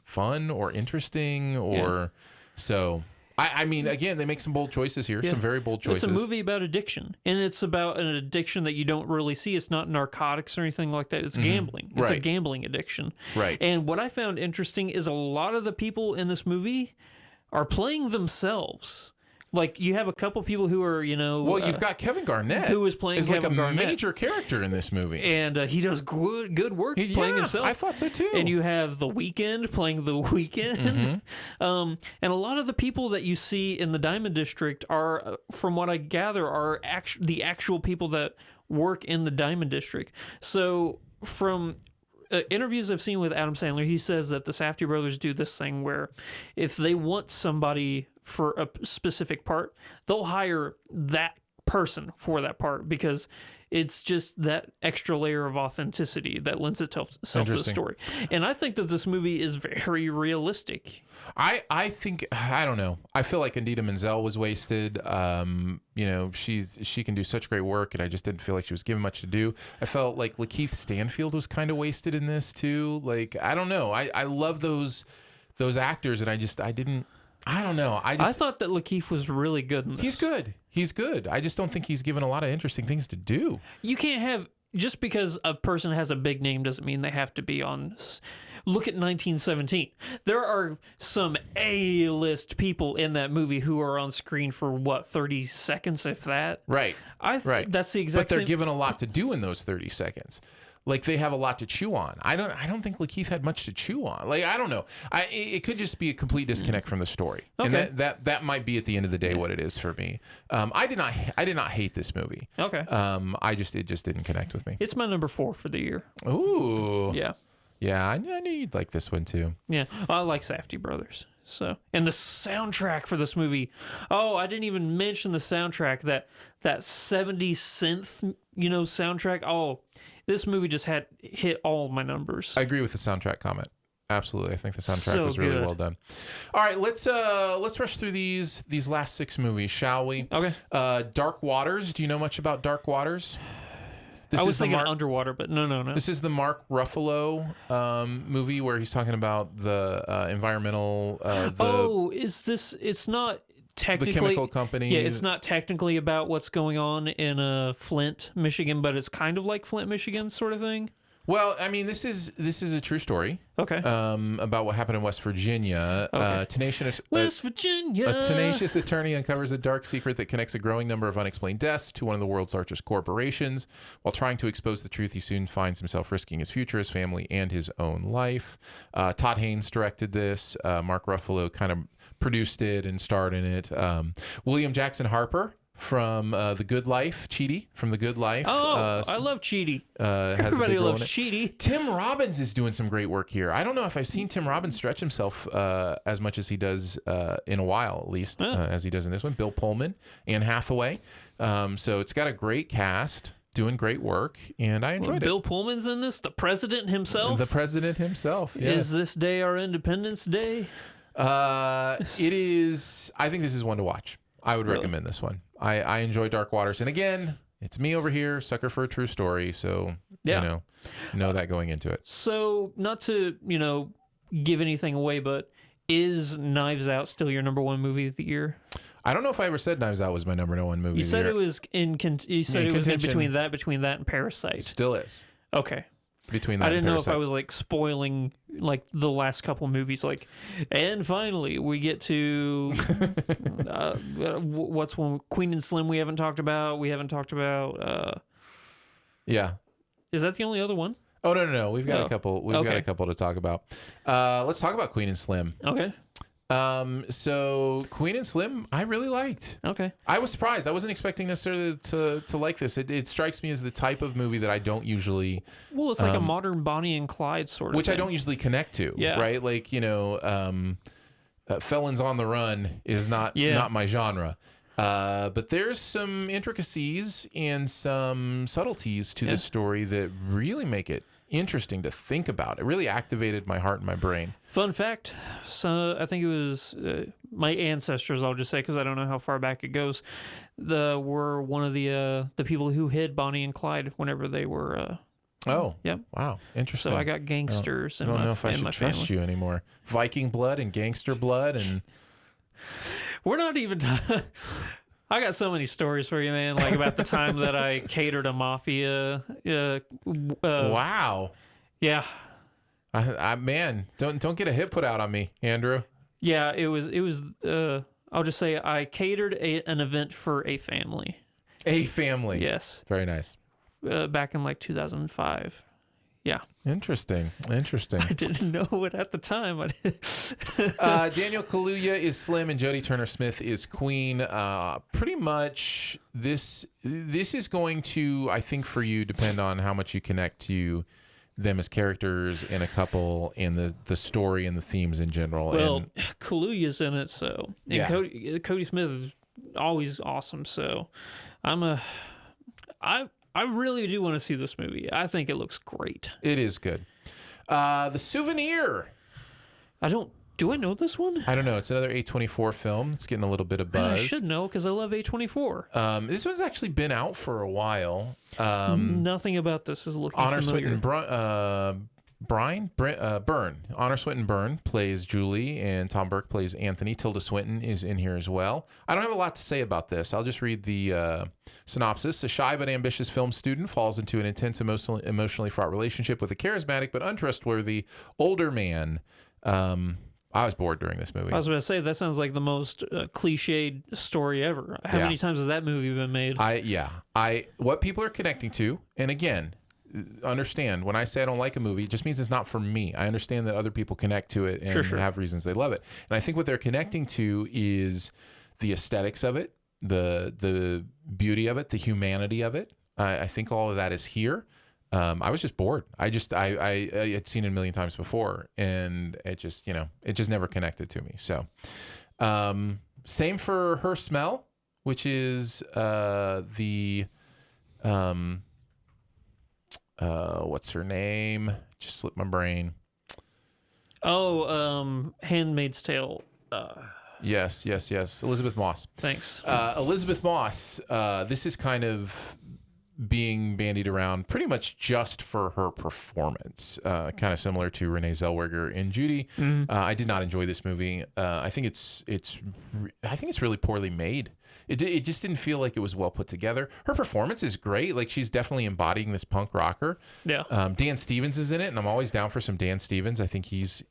fun or interesting or so. I mean, again, they make some bold choices here, some very bold choices. It's a movie about addiction, and it's about an addiction that you don't really see. It's not narcotics or anything like that. It's gambling. It's a gambling addiction. Right. And what I found interesting is a lot of the people in this movie are playing themselves. You have a couple people who are, Well, you've got Kevin Garnett, who is playing Kevin Garnett. Major character in this movie, and he does good work playing himself. I thought so too. And you have The Weeknd playing The Weeknd, and a lot of the people that you see in the Diamond District are, from what I gather, are the actual people that work in the Diamond District. So from interviews I've seen with Adam Sandler, he says that the Safdie brothers do this thing where if they want somebody for a specific part, they'll hire that person for that part because it's just that extra layer of authenticity that lends itself to the story. And I think that this movie is very realistic. I think, I don't know. I feel like Idina Menzel was wasted. She can do such great work, and I just didn't feel like she was given much to do. I felt like Lakeith Stanfield was kind of wasted in this too. I don't know. I love those actors, and I didn't. I don't know. I thought that Lakeith was really good in this. He's good. I just don't think he's given a lot of interesting things to do. You can't have, just because a person has a big name doesn't mean they have to be on. Look at 1917. There are some A-list people in that movie who are on screen for 30 seconds, if that. Right. Right. That's the exact same. But they're same. given a lot to do in those 30 seconds. They have a lot to chew on. I don't think Lakeith had much to chew on. I don't know. It could just be a complete disconnect from the story. Okay. And that might be at the end of the day what it is for me. I did not hate this movie. Okay. It just didn't connect with me. It's my number 4 for the year. Ooh. Yeah. Yeah, I knew you'd like this one too. Yeah. I like Safdie brothers. So, and the soundtrack for this movie. Oh, I didn't even mention the soundtrack, that 70s synth, soundtrack. Oh, this movie just hit all my numbers. I agree with the soundtrack comment. Absolutely. I think the soundtrack So was really good. well done. All right, let's rush through these last 6 movies, shall we? Okay. Dark Waters. Do you know much about Dark Waters? I was thinking Underwater, but no. This is the Mark Ruffalo movie where he's talking about the environmental. Is this? It's not the technically chemical company. Yeah, it's not technically about what's going on in Flint, Michigan, but it's kind of like Flint, Michigan, sort of thing. Well, I mean, this is a true story. Okay. About what happened in West Virginia. Okay. West Virginia. A tenacious attorney uncovers a dark secret that connects a growing number of unexplained deaths to one of the world's largest corporations. While trying to expose the truth, he soon finds himself risking his future, his family, and his own life. Todd Haynes directed this. Mark Ruffalo kind of produced it and starred in it. William Jackson Harper from The Good Life, Chidi from The Good Life. I love Chidi. Everybody loves Chidi. Tim Robbins is doing some great work here. I don't know if I've seen Tim Robbins stretch himself as much as he does in a while, at least, as he does in this one. Bill Pullman, Anne Hathaway. So it's got a great cast, doing great work, and I enjoyed it. Bill Pullman's in this, the president himself. The president himself, yes. Is this day our Independence Day? It is. I think this is one to watch. I would recommend this one. I enjoy Dark Waters. And again, it's me over here, sucker for a true story. So, you know that going into it. So, not to, give anything away, but is Knives Out still your number 1 movie of the year? I don't know if I ever said Knives Out was my number 1 movie You of the said year. it was in contention. between that and Parasite. It still is. Okay. Between that I didn't and know if Parasite. I was like spoiling like the last couple movies, like, and finally we get to what's one, Queen and Slim. We haven't talked about. Yeah. Is that the only other one? Oh no. We've got a couple. We've got a couple to talk about. Let's talk about Queen and Slim. Okay. So Queen and Slim, I really liked. Okay. I was surprised. I wasn't expecting necessarily to like this. It strikes me as the type of movie that I don't usually. Well, it's like a modern Bonnie and Clyde sort of which thing. I don't usually connect to. Yeah. Right. Like Felons on the Run is not my genre. But there's some intricacies and some subtleties to this story that really make it interesting to think about. It really activated my heart and my brain. Fun fact, so I think it was my ancestors, I'll just say, because I don't know how far back it goes, were one of the people who hid Bonnie and Clyde whenever they were... Wow. Interesting. So I got gangsters in my family. I don't know if I should trust you anymore. Viking blood and gangster blood and... We're not even... I got so many stories for you, man, like about the time that I catered a mafia. Wow. Yeah. Man, don't get a hit put out on me, Andrew. Yeah, it was I'll just say I catered an event for a family. A family. Yes. Very nice. Back in like 2005. Yeah. Interesting. I didn't know it at the time. Daniel Kaluuya is Slim and Jodie Turner-Smith is Queen. Pretty much this is going to, I think for you, depend on how much you connect to them as characters and a couple and the story and the themes in general. Well, and Kaluuya's in it, so. And Cody Smith is always awesome, so I really do want to see this movie. I think it looks great. It is good. The Souvenir. Do I know this one? I don't know. It's another A24 film. It's getting a little bit of buzz. I should know because I love A24. This one's actually been out for a while. Nothing about this is looking Honor familiar. Byrne. Honor Swinton Byrne plays Julie, and Tom Burke plays Anthony. Tilda Swinton is in here as well. I don't have a lot to say about this. I'll just read the synopsis. A shy but ambitious film student falls into an intense, emotionally fraught relationship with a charismatic but untrustworthy older man. I was bored during this movie. I was about to say, that sounds like the most cliched story ever. How many times has that movie been made? What people are connecting to, and again, understand when I say I don't like a movie, it just means it's not for me. I understand that other people connect to it and have reasons they love it. And I think what they're connecting to is the aesthetics of it, the beauty of it, the humanity of it. I think all of that is here. I was just bored. I had seen it a million times before, and it just never connected to me. So, same for Her Smell, which is what's her name? Just slipped my brain. Oh, Handmaid's Tale. Yes. Elizabeth Moss. Thanks. Elizabeth Moss. This is kind of being bandied around pretty much just for her performance, kind of similar to Renee Zellweger in Judy. I did not enjoy this movie. I think it's really poorly made. It just didn't feel like it was well put together. Her performance is great. Like, she's definitely embodying this punk rocker. Yeah. Dan Stevens is in it, and I'm always down for some Dan Stevens. I think he's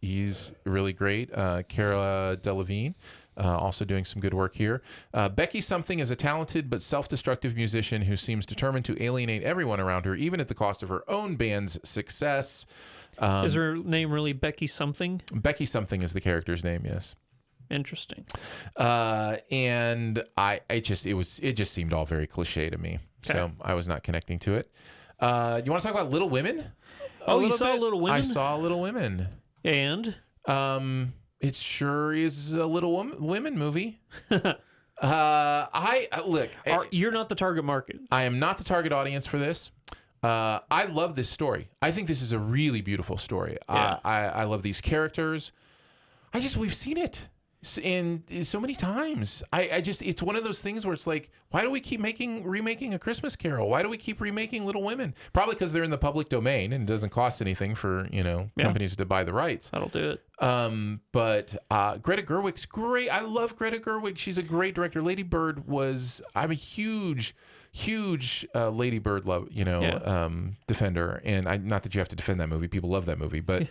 really great. Cara Delevingne. Also doing some good work here. Becky Something is a talented but self-destructive musician who seems determined to alienate everyone around her, even at the cost of her own band's success. Is her name really Becky Something? Becky Something is the character's name, yes. Interesting. And it just seemed all very cliche to me. Okay. So I was not connecting to it. You want to talk about Little Women? Oh, you saw Little Women? I saw Little Women. And? It sure is a Little Women movie. Look. You're not the target market. I am not the target audience for this. I love this story. I think this is a really beautiful story. Yeah. I love these characters. We've seen it in so many times. It's one of those things where it's like, why do we keep remaking A Christmas Carol? Why do we keep remaking Little Women? Probably because they're in the public domain and it doesn't cost anything for, companies to buy the rights. That'll do it. But Greta Gerwig's great. I love Greta Gerwig. She's a great director. Lady Bird I'm a huge Lady Bird defender. And not that you have to defend that movie. People love that movie, but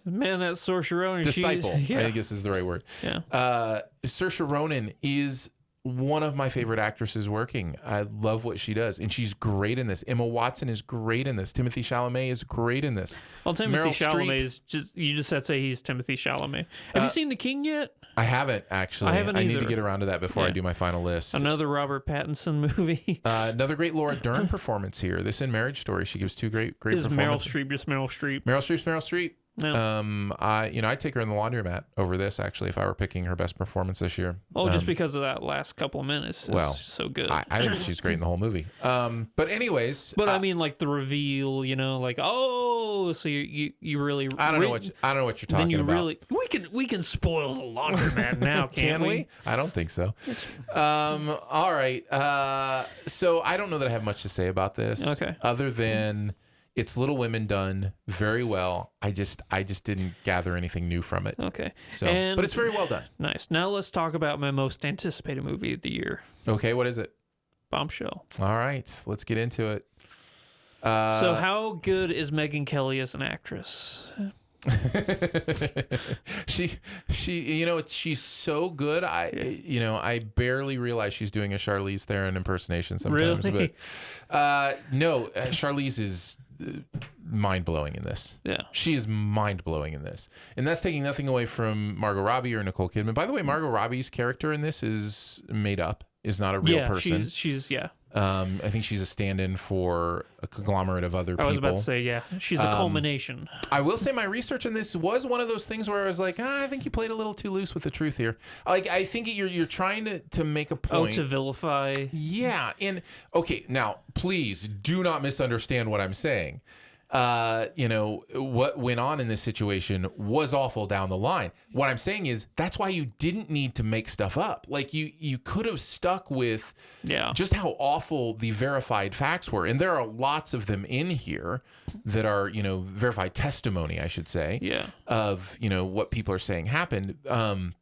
man, that Saoirse Ronan disciple, I guess is the right word. Yeah. Saoirse Ronan is one of my favorite actresses working. I love what she does, and she's great in this. Emma Watson is great in this. Timothy Chalamet is great in this. Well, Timothy Chalamet is you just had to say he's Timothy Chalamet. Have you seen The King yet? I haven't, actually. I haven't either. I need to get around to that before I do my final list. Another Robert Pattinson movie. Another great Laura Dern performance here. This in Marriage Story, she gives two great performances. Meryl Streep just Meryl Streep? Meryl Streep. No. I'd take her in the laundromat over this, actually, if I were picking her best performance this year. Oh, just because of that last couple of minutes. It's so good. I think she's great in the whole movie. But anyways, I mean, like the reveal, so you really. I don't know what you're talking about. We can spoil the laundromat now, can't we? I don't think so. All right. So I don't know that I have much to say about this. Okay. Other than it's Little Women done very well. I just didn't gather anything new from it. Okay. So, but it's very well done. Nice. Now let's talk about my most anticipated movie of the year. Okay, what is it? Bombshell. All right, let's get into it. So how good is Megyn Kelly as an actress? She's so good. I barely realize she's doing a Charlize Theron impersonation sometimes. Really? But no, Charlize is mind-blowing in this. Yeah. She is mind-blowing in this. And that's taking nothing away from Margot Robbie or Nicole Kidman. By the way, Margot Robbie's character in this is made up, is not a real person. She's I think she's a stand-in for a conglomerate of other people. I was about to say, she's a culmination. I will say my research on this was one of those things where I was like, I think you played a little too loose with the truth here. Like, I think you're trying to make a point. Oh, to vilify. Yeah. And okay, now please do not misunderstand what I'm saying. What went on in this situation was awful down the line. What I'm saying is that's why you didn't need to make stuff up. Like you could have stuck with just how awful the verified facts were. And there are lots of them in here that are, verified testimony, I should say, of, what people are saying happened.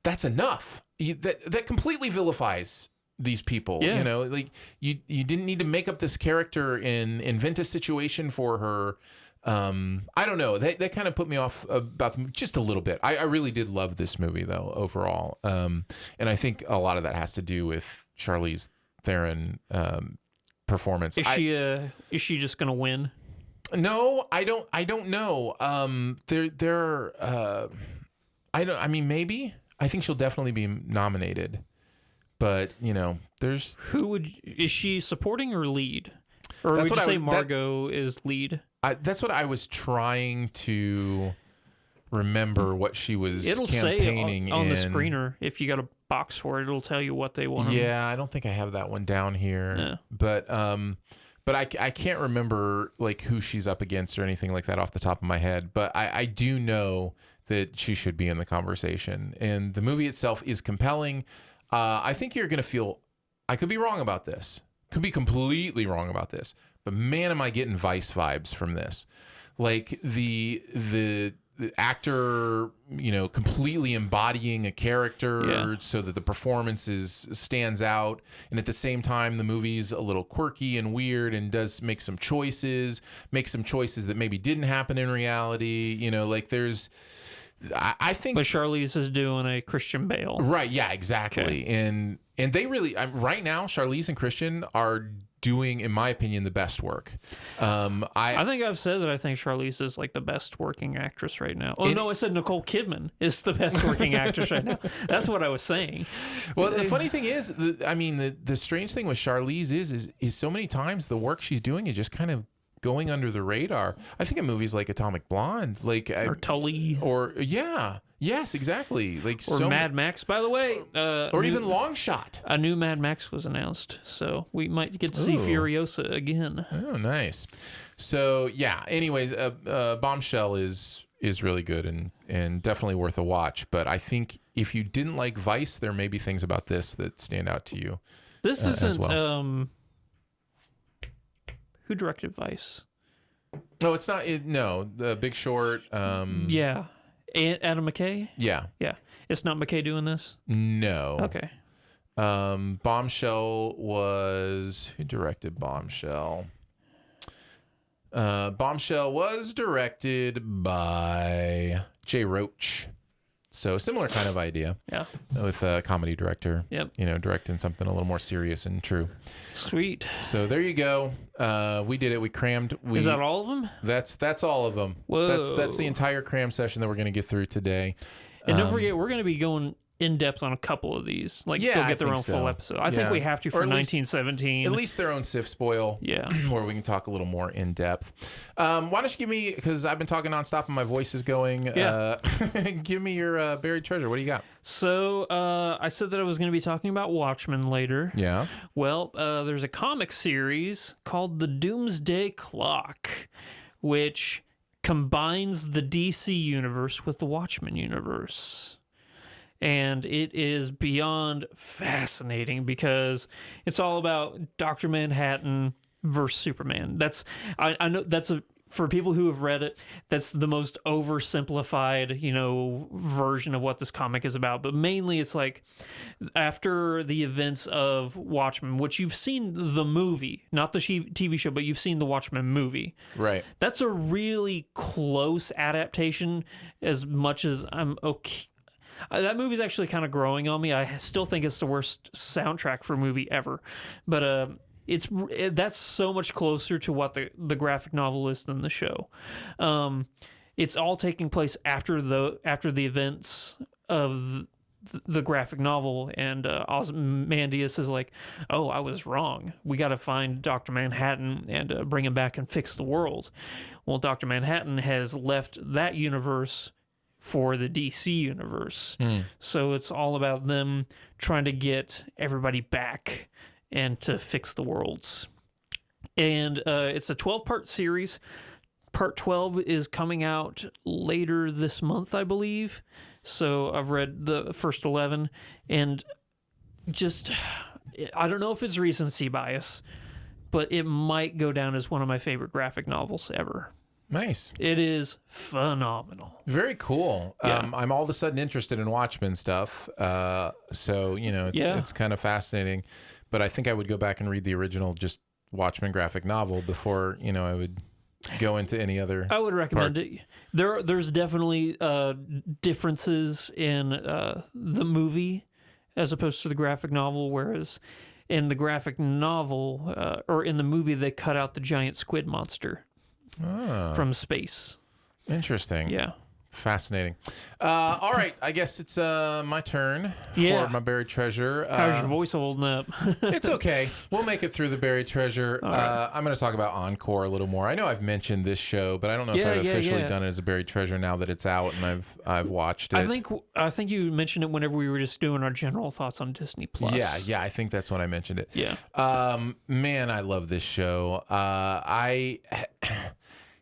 That's enough. That completely vilifies these people. You didn't need to make up this character and invent a situation for her. I don't know. That kind of put me off about them just a little bit. I really did love this movie though overall, and I think a lot of that has to do with Charlize Theron performance. Is she just gonna win? No, I don't know. Maybe. I think she'll definitely be nominated. But, there's... Is she supporting or lead? Or would you say Margot is lead? That's what I was trying to remember what she was campaigning say on the screener. If you got a box for it, it'll tell you what they want. Yeah, I don't think I have that one down here. Yeah. But I can't remember like who she's up against or anything like that off the top of my head. But I do know that she should be in the conversation. And the movie itself is compelling. I think you're going to feel, I could be wrong about this, could be completely wrong about this, but man, am I getting Vice vibes from this. Like the actor, completely embodying a character so that the performance stands out. And at the same time, the movie's a little quirky and weird and does make some choices that maybe didn't happen in reality. I think. But Charlize is doing a Christian Bale. Right. Yeah, exactly. Okay. And they really, right now, Charlize and Christian are doing, in my opinion, the best work. I think I've said that I think Charlize is like the best working actress right now. Oh, no, I said Nicole Kidman is the best working actress right now. That's what I was saying. Well, the funny thing is, the strange thing with Charlize is so many times the work she's doing is just kind of going under the radar. I think in movies like Atomic Blonde, or Tully, or yes, exactly, or Mad Max. By the way, or even Long Shot. A new Mad Max was announced, so we might get to see Furiosa again. Oh, nice. So yeah. Anyways, Bombshell is really good and definitely worth a watch. But I think if you didn't like Vice, there may be things about this that stand out to you. This isn't. As well. Who directed Vice? No, it's not. No, The Big Short. Yeah. Adam McKay? Yeah. Yeah. It's not McKay doing this? No. Okay. Bombshell was... Who directed Bombshell? Bombshell was directed by Jay Roach. So similar kind of idea. Yeah. With a comedy director. Yep. Directing something a little more serious and true. Sweet. So there you go. We did it. We crammed. Is that all of them? That's all of them. Whoa. That's the entire cram session that we're going to get through today. And don't forget, we're going to be going in depth on a couple of these. They'll get their own full episode. I think we have to for 1917. At least their own Sif spoil. Yeah. Where we can talk a little more in depth. Why don't you give me, because I've been talking nonstop and my voice is going. Yeah. Give me your buried treasure. What do you got? So I said that I was going to be talking about Watchmen later. Yeah. Well, there's a comic series called The Doomsday Clock, which combines the DC universe with the Watchmen universe. And it is beyond fascinating because it's all about Dr. Manhattan versus Superman. I know that's for people who have read it, that's the most oversimplified, version of what this comic is about. But mainly it's like after the events of Watchmen, which you've seen the movie, not the TV show, but you've seen the Watchmen movie. Right. That's a really close adaptation as much as I'm okay. That movie's actually kind of growing on me. I still think it's the worst soundtrack for a movie ever, but that's so much closer to what the graphic novel is than the show. It's all taking place after the events of the graphic novel, and Ozymandias is like, "Oh, I was wrong. We got to find Dr. Manhattan and bring him back and fix the world." Well, Dr. Manhattan has left that universe for the DC universe. So it's all about them trying to get everybody back and to fix the worlds. And it's a 12-part series. Part 12 is coming out later this month, I believe. So I've read the first 11, and just, I don't know if it's recency bias, but it might go down as one of my favorite graphic novels ever. Nice. It is phenomenal. Very cool. Yeah. I'm all of a sudden interested in Watchmen stuff. So, it's kind of fascinating. But I think I would go back and read the original just Watchmen graphic novel before, I would go into any other. I would recommend it. There's definitely differences in the movie as opposed to the graphic novel, whereas in the graphic novel or in the movie, they cut out the giant squid monster. From space. Interesting. Yeah. Fascinating. All right. I guess it's my turn for my buried treasure. How's your voice holding up? It's okay. We'll make it through the buried treasure. Right. I'm going to talk about Encore a little more. I know I've mentioned this show, but I don't know if I've officially done it as a buried treasure now that it's out and I've watched it. I think you mentioned it whenever we were just doing our general thoughts on Disney Plus. Yeah. I think that's when I mentioned it. Yeah. Man, I love this show.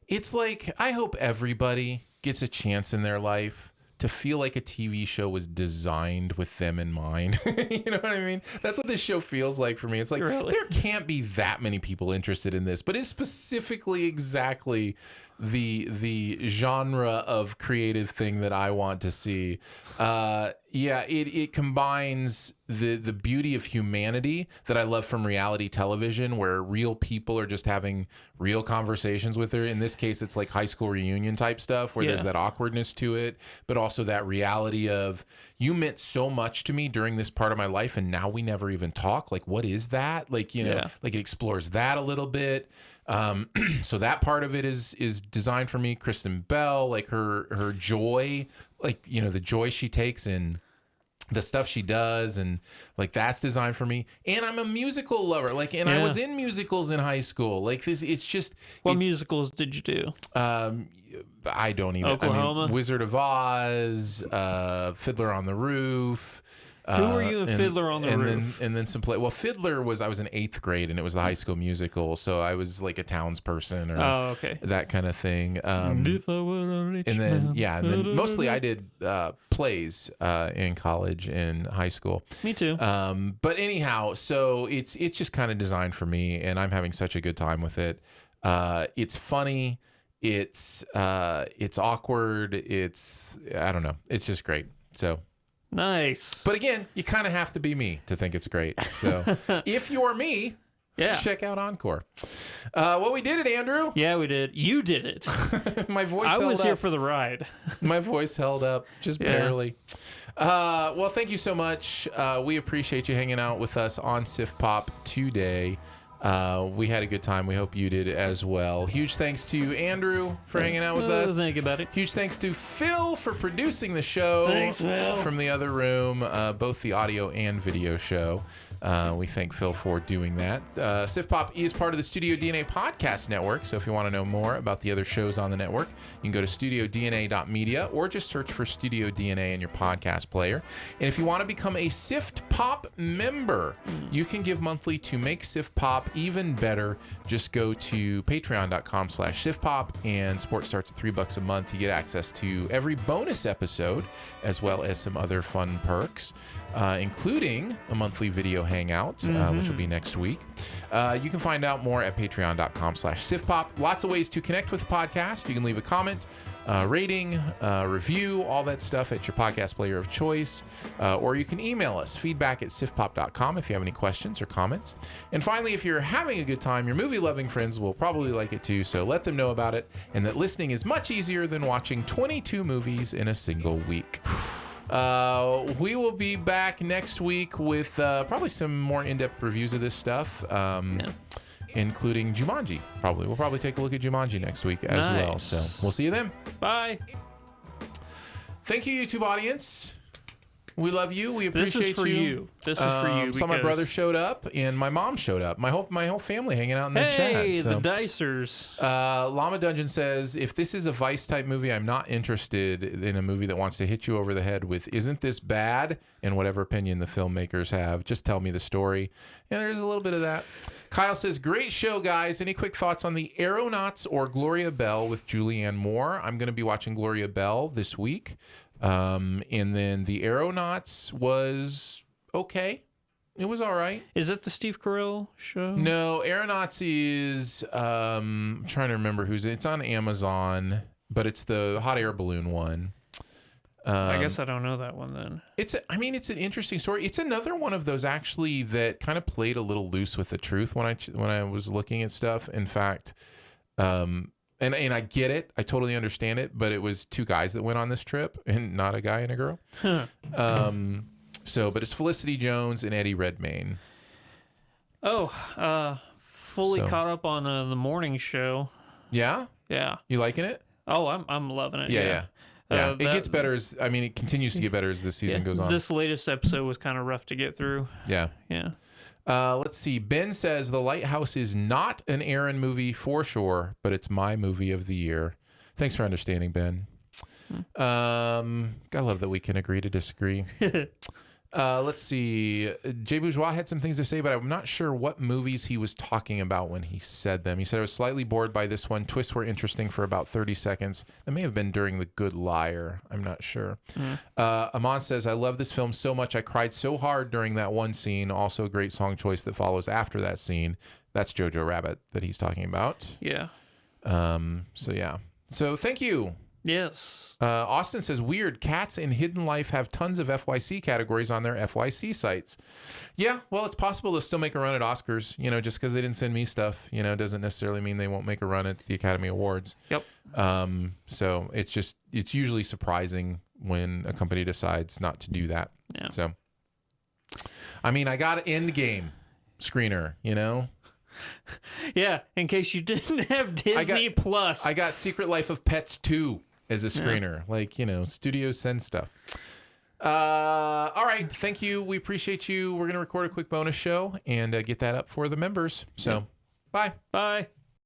It's like I hope everybody gets a chance in their life to feel like a TV show was designed with them in mind. You know what I mean? That's what this show feels like for me. It's like, Really? there can't be that many people interested in this, but it's specifically exactly the genre of creative thing that I want to see. It combines the beauty of humanity that I love from reality television, where real people are just having real conversations with her. In this case, it's like high school reunion type stuff where there's that awkwardness to it, but also that reality of, you meant so much to me during this part of my life, and now we never even talk. Like, what is that? Like, you know, like it explores that a little bit. So that part of it is designed for me. Kristen Bell, like her joy, like, you know, the joy she takes in the stuff she does, and like that's designed for me. And I'm a musical lover, like, and I was in musicals in high school. Like this, it's just. What musicals did you do? I don't even. Oklahoma? I mean, Wizard of Oz, Fiddler on the Roof. Who were you in Fiddler on the Roof? And then some play. Well, Fiddler I was in 8th grade, and it was the High School Musical, so I was like a townsperson or that kind of thing. If I were a rich man. And then mostly I did plays in college and high school. Me too. But anyhow, so it's just kind of designed for me, and I'm having such a good time with it. It's funny. It's awkward. I don't know. It's just great. So. Nice. But again, you kind of have to be me to think it's great. So if you're me, check out Encore. Well, we did it, Andrew. Yeah, we did. You did it. My voice held up. I was here for the ride. My voice held up just barely. Well, thank you so much. We appreciate you hanging out with us on SiftPop today. We had a good time. We hope you did as well. Huge thanks to Andrew for hanging out with us. Thank you, buddy. Huge thanks to Phil for producing the show. Thanks, Phil. From the other room, both the audio and video show. We thank Phil for doing that. SiftPop is part of the Studio DNA podcast network, so if you want to know more about the other shows on the network, you can go to studiodna.media or just search for Studio DNA in your podcast player. And if you want to become a SiftPop member, you can give monthly to make SiftPop even better. Just go to patreon.com/SiftPop, and support starts at $3 a month. You get access to every bonus episode, as well as some other fun perks, including a monthly video hangout, which will be next week. You can find out more at patreon.com/SiftPop. Lots of ways to connect with the podcast. You can leave a comment, rating, review, all that stuff at your podcast player of choice. Or you can email us, feedback@siftpop.com, if you have any questions or comments. And finally, if you're having a good time, your movie-loving friends will probably like it too, so let them know about it, and that listening is much easier than watching 22 movies in a single week. We will be back next week with probably some more in-depth reviews of this stuff, including Jumanji. We'll probably take a look at Jumanji next week as well. So we'll see you then. Bye. Thank you, YouTube audience. We love you. We appreciate This is for you. This is for you. So my brother showed up and my mom showed up. My whole family hanging out in the chat. Hey, So. the Dicers. Llama Dungeon says, if this is a Vice type movie, I'm not interested in a movie that wants to hit you over the head with, isn't this bad? And whatever opinion the filmmakers have, just tell me the story. And there's a little bit of that. Kyle says, great show, guys. Any quick thoughts on the Aeronauts or Gloria Bell with Julianne Moore? I'm going to be watching Gloria Bell this week. And then the Aeronauts was okay. It was all right. Is that the Steve Carell show? No, Aeronauts is I'm trying to remember it's on Amazon, but it's the hot air balloon one. I guess I don't know that one then. It's an interesting story. It's another one of those actually that kind of played a little loose with the truth when I was looking at stuff. In fact, and I get it. I totally understand it, but it was two guys that went on this trip and not a guy and a girl. But it's Felicity Jones and Eddie Redmayne. Fully caught up on the morning show. Yeah? Yeah. You liking it? Oh, I'm loving it. Yeah. It gets better it continues to get better as the season goes on. This latest episode was kind of rough to get through. Yeah. Yeah. Let's see. Ben says The Lighthouse is not an Aaron movie for sure, but it's my movie of the year. Thanks for understanding, Ben. Gotta love that we can agree to disagree. Let's see. Jay Bourgeois had some things to say, but I'm not sure what movies he was talking about when he said them. He said, I was slightly bored by this one. Twists were interesting for about 30 seconds. That may have been during The Good Liar. I'm not sure. Amon says, I love this film so much. I cried so hard during that one scene. Also a great song choice that follows after that scene. That's Jojo Rabbit that he's talking about. Yeah. So, yeah. So, thank you. Yes. Austin says, weird, Cats and Hidden Life have tons of FYC categories on their FYC sites. Yeah, well, it's possible they'll still make a run at Oscars. Just because they didn't send me stuff, doesn't necessarily mean they won't make a run at the Academy Awards. Yep. So it's usually surprising when a company decides not to do that. Yeah. So, I mean, I got an Endgame screener, Yeah, in case you didn't have Disney Plus. I got Secret Life of Pets 2 as a screener. Studios send stuff. All right. Thank you. We appreciate you. We're going to record a quick bonus show and get that up for the members. So, bye. Bye.